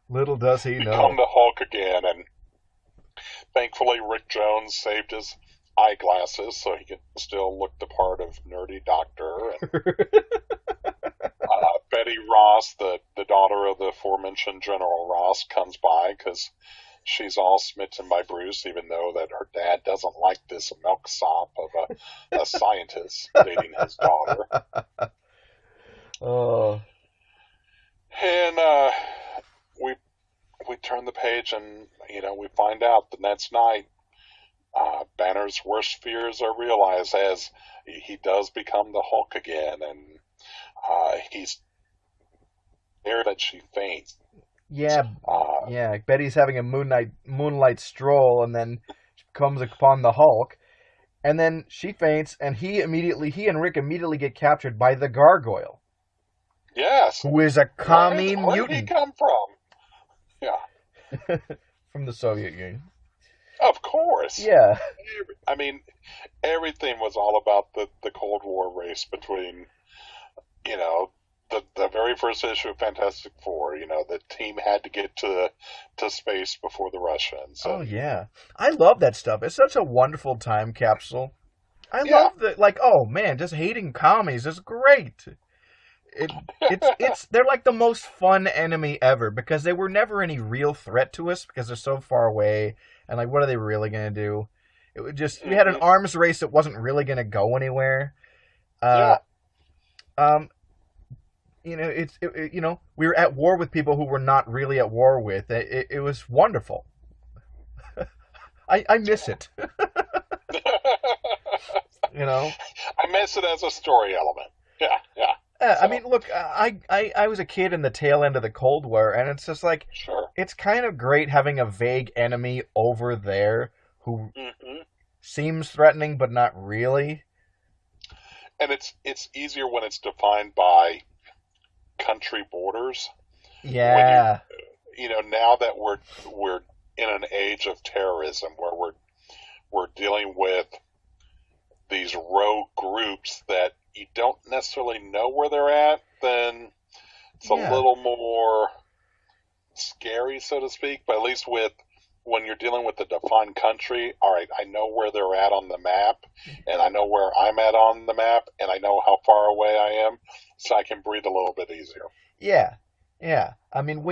little does he become know the Hulk again. And thankfully, Rick Jones saved his eyeglasses so he could still look the part of nerdy doctor. And Betty Ross, the daughter of the aforementioned General Ross, comes by because she's all smitten by Bruce, even though that her dad doesn't like this milksop of a scientist dating his daughter. Oh. And we turn the page, and we find out the next night Banner's worst fears are realized as he does become the Hulk again, and he's there that she faints. Yeah, yeah. Betty's having a moonlight stroll, and then comes upon the Hulk, and then she faints, and he and Rick immediately get captured by the Gargoyle. Yes. Who is a commie mutant. Where did he come from? Yeah. From the Soviet Union. Of course. Yeah. I mean, everything was all about the Cold War race between, the very first issue of Fantastic Four. The team had to get to space before the Russians. Oh, yeah. I love that stuff. It's such a wonderful time capsule. I love that, oh, man, just hating commies is great. They're like the most fun enemy ever because they were never any real threat to us because they're so far away, and what are they really going to do? It would just we had an arms race that wasn't really going to go anywhere. We were at war with people who were not really at war with. It was wonderful. I miss it. I miss it as a story element. Yeah. I mean, look, I was a kid in the tail end of the Cold War, and it's just sure. It's kind of great having a vague enemy over there who seems threatening, but not really. And it's easier when it's defined by country borders. Yeah. Now that we're in an age of terrorism where we're dealing with these rogue groups that you don't necessarily know where they're at, then it's a little more scary, so to speak. But at least when you're dealing with a defined country, all right, I know where they're at on the map, and I know where I'm at on the map, and I know how far away I am, so I can breathe a little bit easier. Yeah. I mean,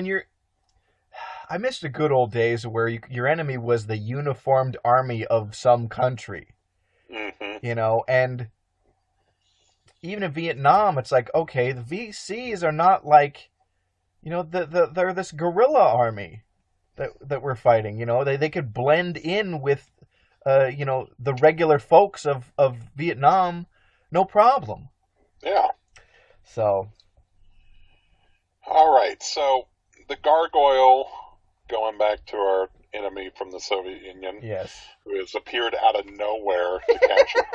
I miss the good old days where your enemy was the uniformed army of some country. And even in Vietnam, it's okay, the VCs are not they're this guerrilla army that we're fighting. They could blend in with, the regular folks of Vietnam, no problem. Yeah. So. All right. So the Gargoyle, going back to our enemy from the Soviet Union, yes, who has appeared out of nowhere to capture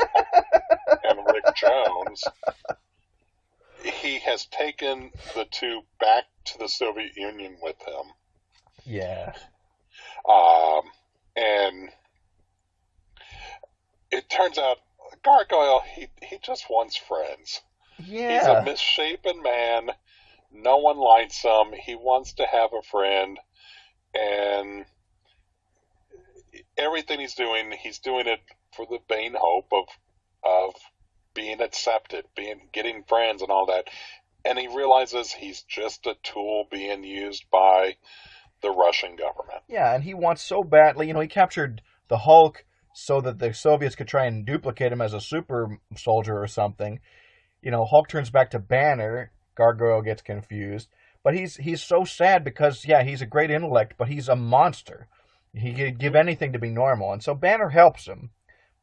and Rick Jones, he has taken the two back to the Soviet Union with him. Yeah. And it turns out Gargoyle, he just wants friends. Yeah. He's a misshapen man. No one likes him. He wants to have a friend. And everything he's doing it for the vain hope of being accepted, getting friends and all that. And he realizes he's just a tool being used by the Russian government. Yeah, and he wants so badly, he captured the Hulk so that the Soviets could try and duplicate him as a super soldier or something. Hulk turns back to Banner, Gargoyle gets confused, but he's so sad because, he's a great intellect, but he's a monster. He could give anything to be normal, and so Banner helps him,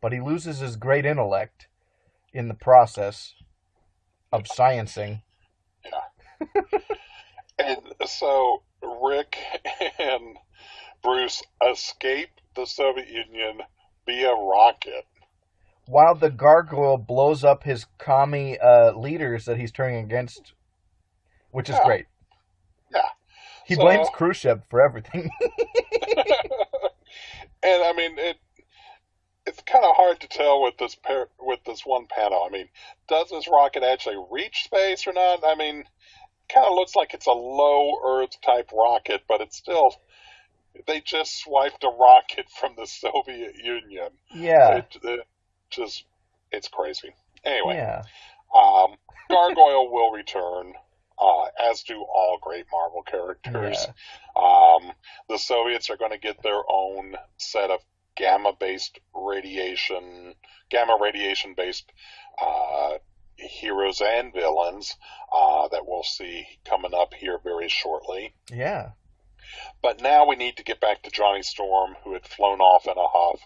but he loses his great intellect in the process of sciencing. Yeah. And so Rick and Bruce escape the Soviet Union via rocket. While the Gargoyle blows up his commie leaders that he's turning against, which is great. Yeah. He blames Khrushchev for everything. And I mean, it's kind of hard to tell with this one panel. I mean, does this rocket actually reach space or not? I mean, kind of looks like it's a low Earth type rocket, but it's still, they just swiped a rocket from the Soviet Union. Yeah. It's crazy. Anyway, yeah. Gargoyle will return. as do all great Marvel characters. Yeah. The Soviets are going to get their own set of gamma radiation based heroes and villains that we'll see coming up here very shortly. Yeah. But now we need to get back to Johnny Storm, who had flown off in a huff,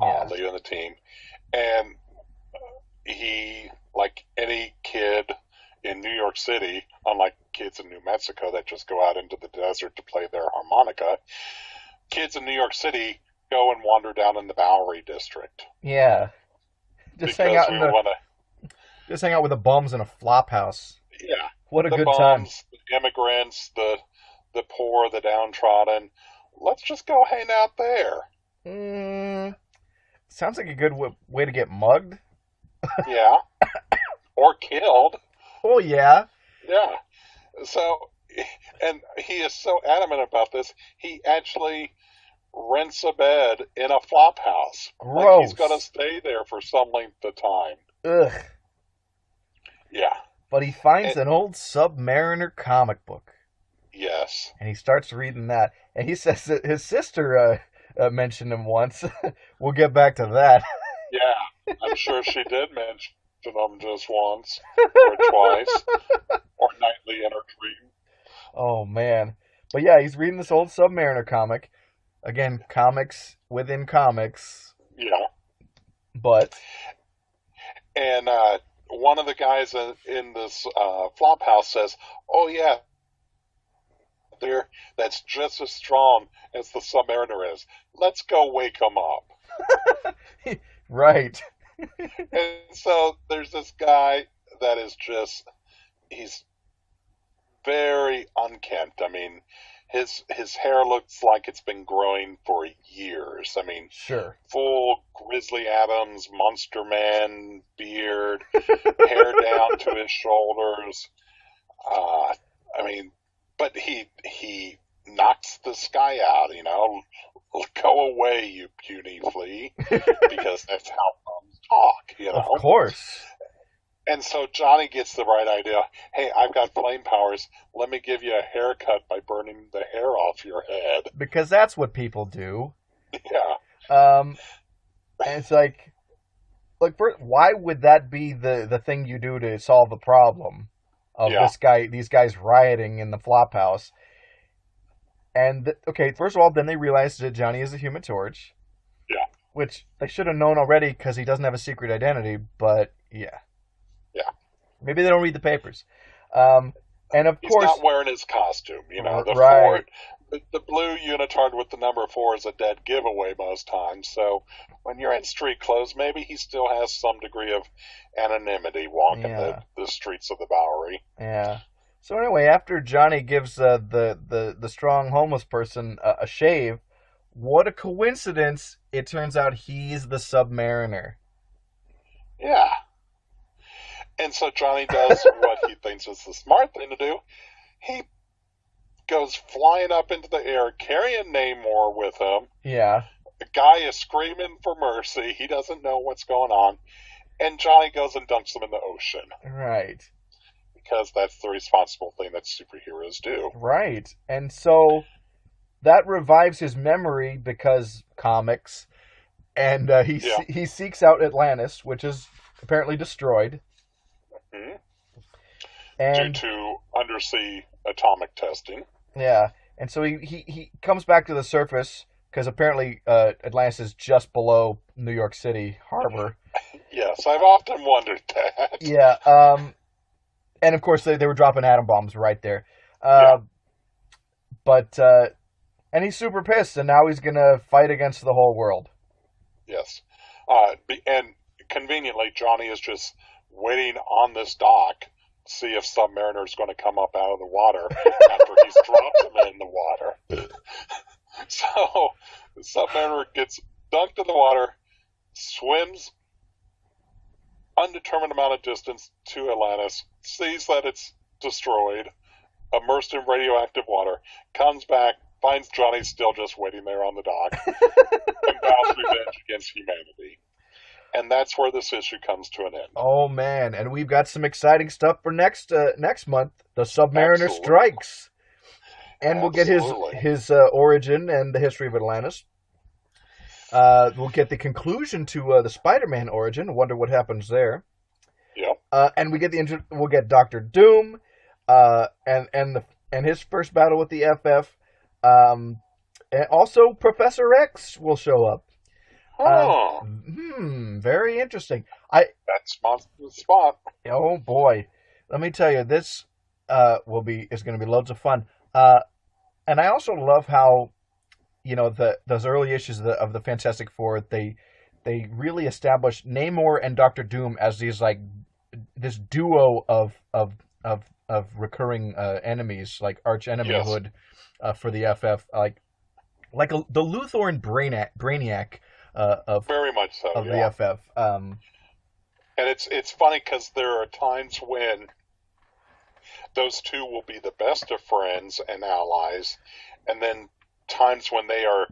Yeah. leaving the team. And he, like any kid in New York City, unlike kids in New Mexico that just go out into the desert to play their harmonica, kids in New York City go and wander down in the Bowery district. Yeah. Just hang out just hang out with the bums in a flop house. Yeah. What a the good bums, time. The immigrants, the poor, the downtrodden. Let's just go hang out there. Sounds like a good way to get mugged. Yeah. Or killed. Oh, yeah. Yeah. So, and he is so adamant about this, he actually rents a bed in a flop house. Gross. Like he's going to stay there for some length of time. Ugh. Yeah. But he finds an old Submariner comic book. Yes. And he starts reading that. And he says that his sister mentioned him once. We'll get back to that. Yeah. I'm sure she did mention them just once or twice or nightly in her dream. Oh, man. But yeah, he's reading this old Submariner comic. Again, comics within comics. Yeah. But. And one of the guys in this flop house says, "Oh, yeah. That's just as strong as the Submariner is. Let's go wake him up." Right. And so there's this guy that is he's very unkempt. I mean, his hair looks like it's been growing for years. I mean, Sure. full Grizzly Adams, Monster Man beard, hair down to his shoulders. I mean, but he knocks this guy out, Go away, you puny flea, because that's how thumbs talk, Of course. And so Johnny gets the right idea. Hey, I've got flame powers. Let me give you a haircut by burning the hair off your head. Because that's what people do. Yeah. And it's like why would that be the thing you do to solve the problem of these guys rioting in the flop house? And okay, first of all, then they realize that Johnny is a Human Torch. Yeah. Which they should have known already because he doesn't have a secret identity. But yeah. Yeah. Maybe they don't read the papers. And of course, he's not wearing his costume. The right. the blue unitard with the number 4 is a dead giveaway most times. So when you're in street clothes, maybe he still has some degree of anonymity walking the streets of the Bowery. Yeah. So anyway, after Johnny gives the strong homeless person a shave, what a coincidence! It turns out he's the Submariner. Yeah. And so Johnny does what he thinks is the smart thing to do. He goes flying up into the air, carrying Namor with him. Yeah. The guy is screaming for mercy. He doesn't know what's going on. And Johnny goes and dunks him in the ocean. Right. Because that's the responsible thing that superheroes do. Right. And so that revives his memory because comics. And he seeks out Atlantis, which is apparently destroyed. Mm-hmm. And, due to undersea atomic testing. Yeah. And so he comes back to the surface because apparently Atlantis is just below New York City harbor. Yes, I've often wondered that. Yeah. And of course they were dropping atom bombs right there. But and he's super pissed, and now he's gonna fight against the whole world. Yes. And conveniently, Johnny is just waiting on this dock to see if Submariner is going to come up out of the water after he's dropped him in the water. So Submariner gets dunked in the water, swims undetermined amount of distance to Atlantis, sees that it's destroyed, immersed in radioactive water, comes back, finds Johnny still just waiting there on the dock, and vows revenge against humanity. And that's where this issue comes to an end. Oh man, and we've got some exciting stuff for next month. The Submariner Absolutely. strikes, and we'll get Absolutely. his origin and the history of Atlantis. We'll get the conclusion to the Spider-Man origin. Wonder what happens there. Yep. And we get we'll get Doctor Doom, and his first battle with the FF. And also Professor X will show up. Oh, Very interesting. that's my spot. Oh boy, let me tell you, this is going to be loads of fun. And I also love how, those early issues of the Fantastic Four, they really established Namor and Doctor Doom as these this duo of recurring enemies, like arch enemyhood for the FF, the Luthor and Brainiac of Very much so. the FF. And it's funny because there are times when those two will be the best of friends and allies, and then times when they are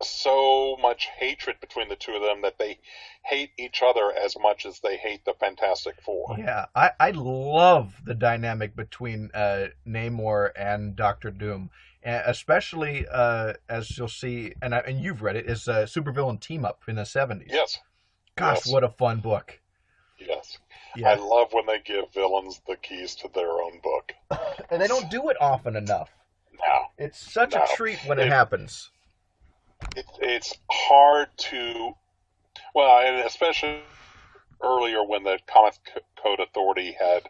so much hatred between the two of them that they hate each other as much as they hate the Fantastic Four. Yeah, I love the dynamic between Namor and Doctor Doom, especially as you'll see, and you've read it, is Supervillain Team Up in the 70s. Yes. Gosh, Yes. what a fun book. Yes. Yeah. I love when they give villains the keys to their own book. And they don't do it often enough. Now, It's such a treat when it happens. it's hard to, well, and especially earlier when the Comics Code Authority had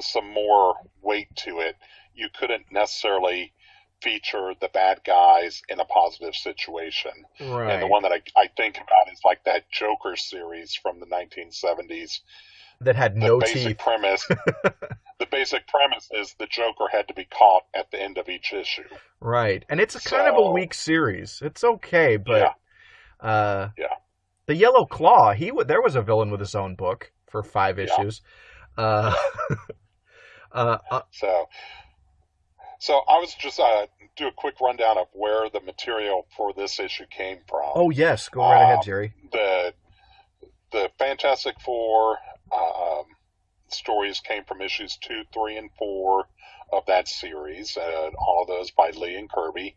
some more weight to it, you couldn't necessarily feature the bad guys in a positive situation. Right. And the one that I think about is like that Joker series from the 1970s. That had no teeth. The basic premise is the Joker had to be caught at the end of each issue. Right. And it's kind of a weak series. It's okay, but Yeah. The Yellow Claw, there was a villain with his own book for 5 issues. So I was just do a quick rundown of where the material for this issue came from. Oh yes, go right ahead, Jerry. The Fantastic Four stories came from issues 2, 3, and 4 of that series, all of those by Lee and Kirby.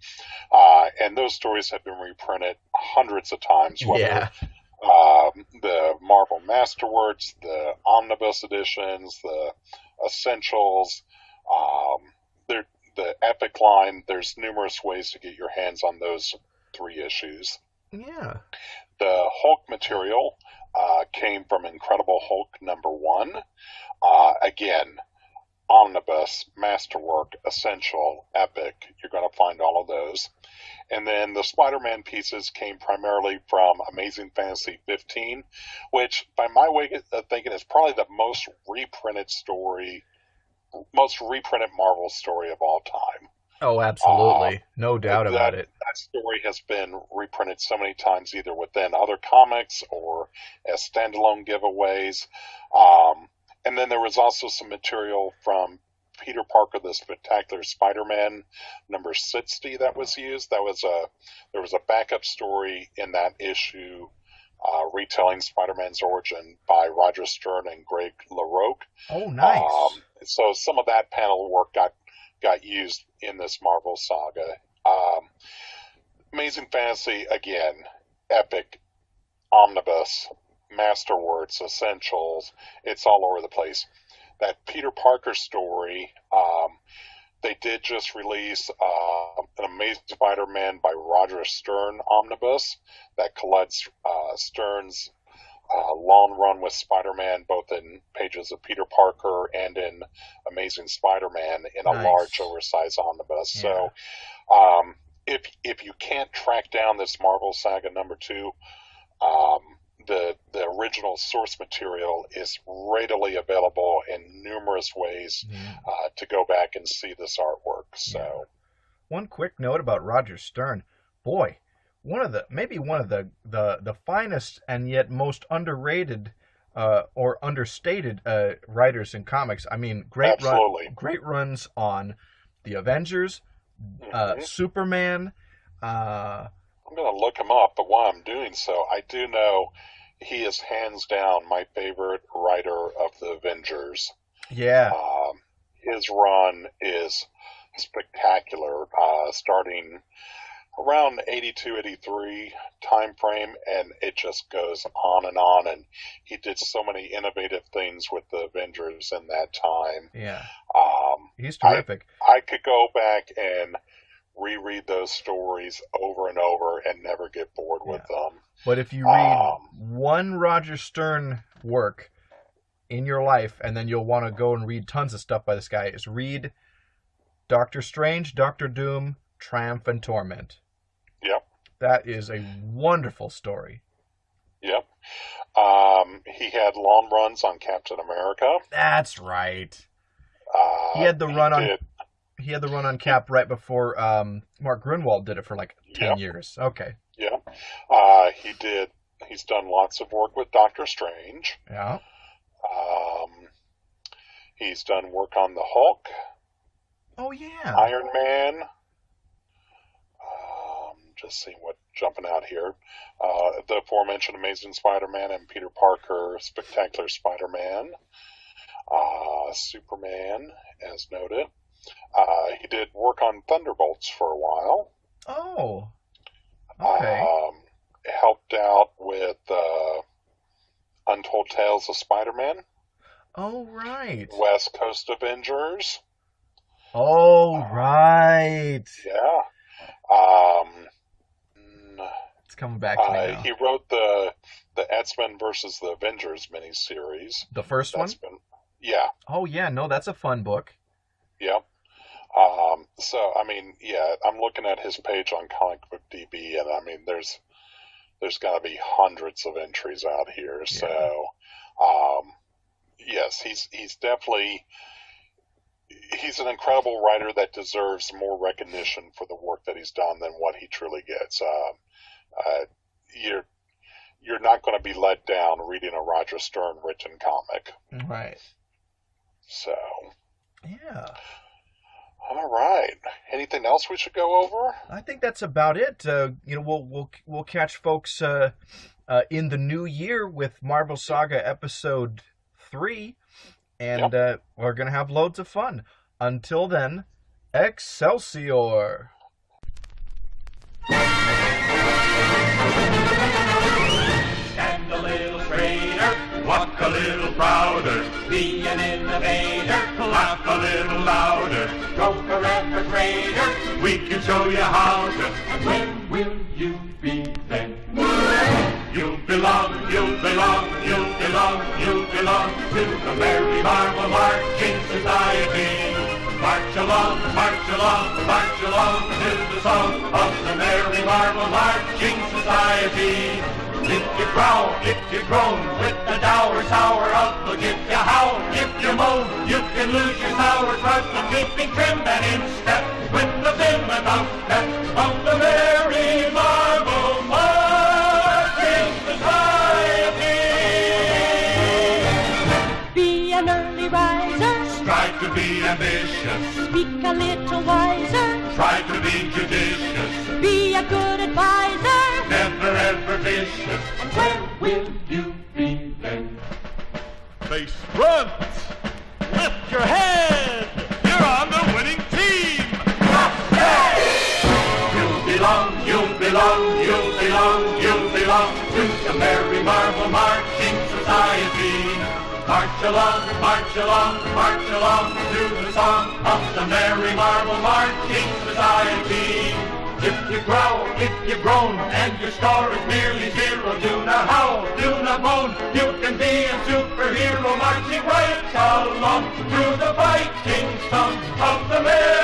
And those stories have been reprinted hundreds of times, whether the Marvel Masterworks, the Omnibus editions, the Essentials, the Epic line. There's numerous ways to get your hands on those 3 issues. Yeah. The Hulk material came from Incredible Hulk #1. Again, Omnibus, Masterwork, Essential, Epic. You're going to find all of those. And then the Spider-Man pieces came primarily from Amazing Fantasy 15, which, by my way of thinking, is probably the most reprinted Marvel story of all time. Oh, absolutely. No doubt about it. That story has been reprinted so many times, either within other comics or as standalone giveaways. And then there was also some material from Peter Parker, the Spectacular Spider-Man #60 that was used. There was a backup story in that issue retelling Spider-Man's origin by Roger Stern and Greg LaRocque. Oh, nice. So some of that panel work got used in this Marvel saga. Amazing Fantasy, again, Epic, Omnibus, Masterworks, Essentials, it's all over the place. That Peter Parker story, they did just release an Amazing Spider-Man by Roger Stern omnibus that collects Stern's long run with Spider-Man, both in pages of Peter Parker and in Amazing Spider-Man in a large, oversized omnibus. Yeah. So if you can't track down this Marvel Saga #2, the original source material is readily available in numerous ways to go back and see this artwork. So, one quick note about Roger Stern, boy, maybe one of the finest and yet most underrated or understated writers in comics. I mean, great runs on the Avengers, Superman. I'm going to look him up, but while I'm doing so, I do know he is hands down my favorite writer of the Avengers. Yeah. His run is spectacular, starting around 82, 83 time frame, and it just goes on, and he did so many innovative things with the Avengers in that time. Yeah. He's terrific. I could go back and reread those stories over and over and never get bored with them. But if you read one Roger Stern work in your life, and then you'll want to go and read tons of stuff by this guy, is read Doctor Strange, Doctor Doom, Triumph and Torment. Yep. That is a wonderful story. Yep. He had long runs on Captain America. That's right. He had the run on Cap right before Mark Grunwald did it for like 10 years. Okay. Yeah. He's done lots of work with Doctor Strange. Yeah. He's done work on the Hulk. Oh, yeah. Iron Man. Just seeing what jumping out here. The aforementioned Amazing Spider-Man and Peter Parker Spectacular Spider-Man. Superman, as noted. He did work on Thunderbolts for a while. Oh. Okay. Helped out with Untold Tales of Spider-Man. Oh, right. West Coast Avengers. Oh, right. Yeah. It's coming back to me now. He wrote the X-Men versus the Avengers miniseries. The first one? Yeah. Oh, yeah. No, that's a fun book. Yep. So, I mean, yeah, I'm looking at his page on Comic Book DB, and I mean, there's got to be hundreds of entries out here. Yeah. So, yes, he's definitely, he's an incredible writer that deserves more recognition for the work that he's done than what he truly gets. You're not going to be let down reading a Roger Stern written comic. Right. So. Yeah. All right. Anything else we should go over? I think that's about it. We'll catch folks in the new year with Marvel Saga Episode 3, and we're gonna have loads of fun. Until then, Excelsior! Stand a little straighter, walk a little prouder, be an innovator, laugh a little louder, go forever greater. We can show you how to. And when will you be then? You belong, you belong, you belong, you belong to the Merry Marvel Marching Society. March along, march along, march along to the song of the Merry Marvel Marching Society. If you growl, if you groan, with the dour, sour outlook, if you howl, if you moan, you can lose your sour trust from keeping trim and in step with the vim and outstep of the Merry Marvel Marching Society. Be an early riser, Strive to be ambitious, speak a little wiser, try to be judicious, be a good advisor. never ever vicious. And when Will you be then? Face front. Lift your head. You're on the winning team. You belong, you belong, you belong, you belong to the Merry Marvel Marching Society. March along, march along, march along to the song of the Merry Marvel Marching Society. If you growl, if you groan, and your score is merely zero, do not howl, do not moan. You can be a superhero marching right along through the fighting song of the Merry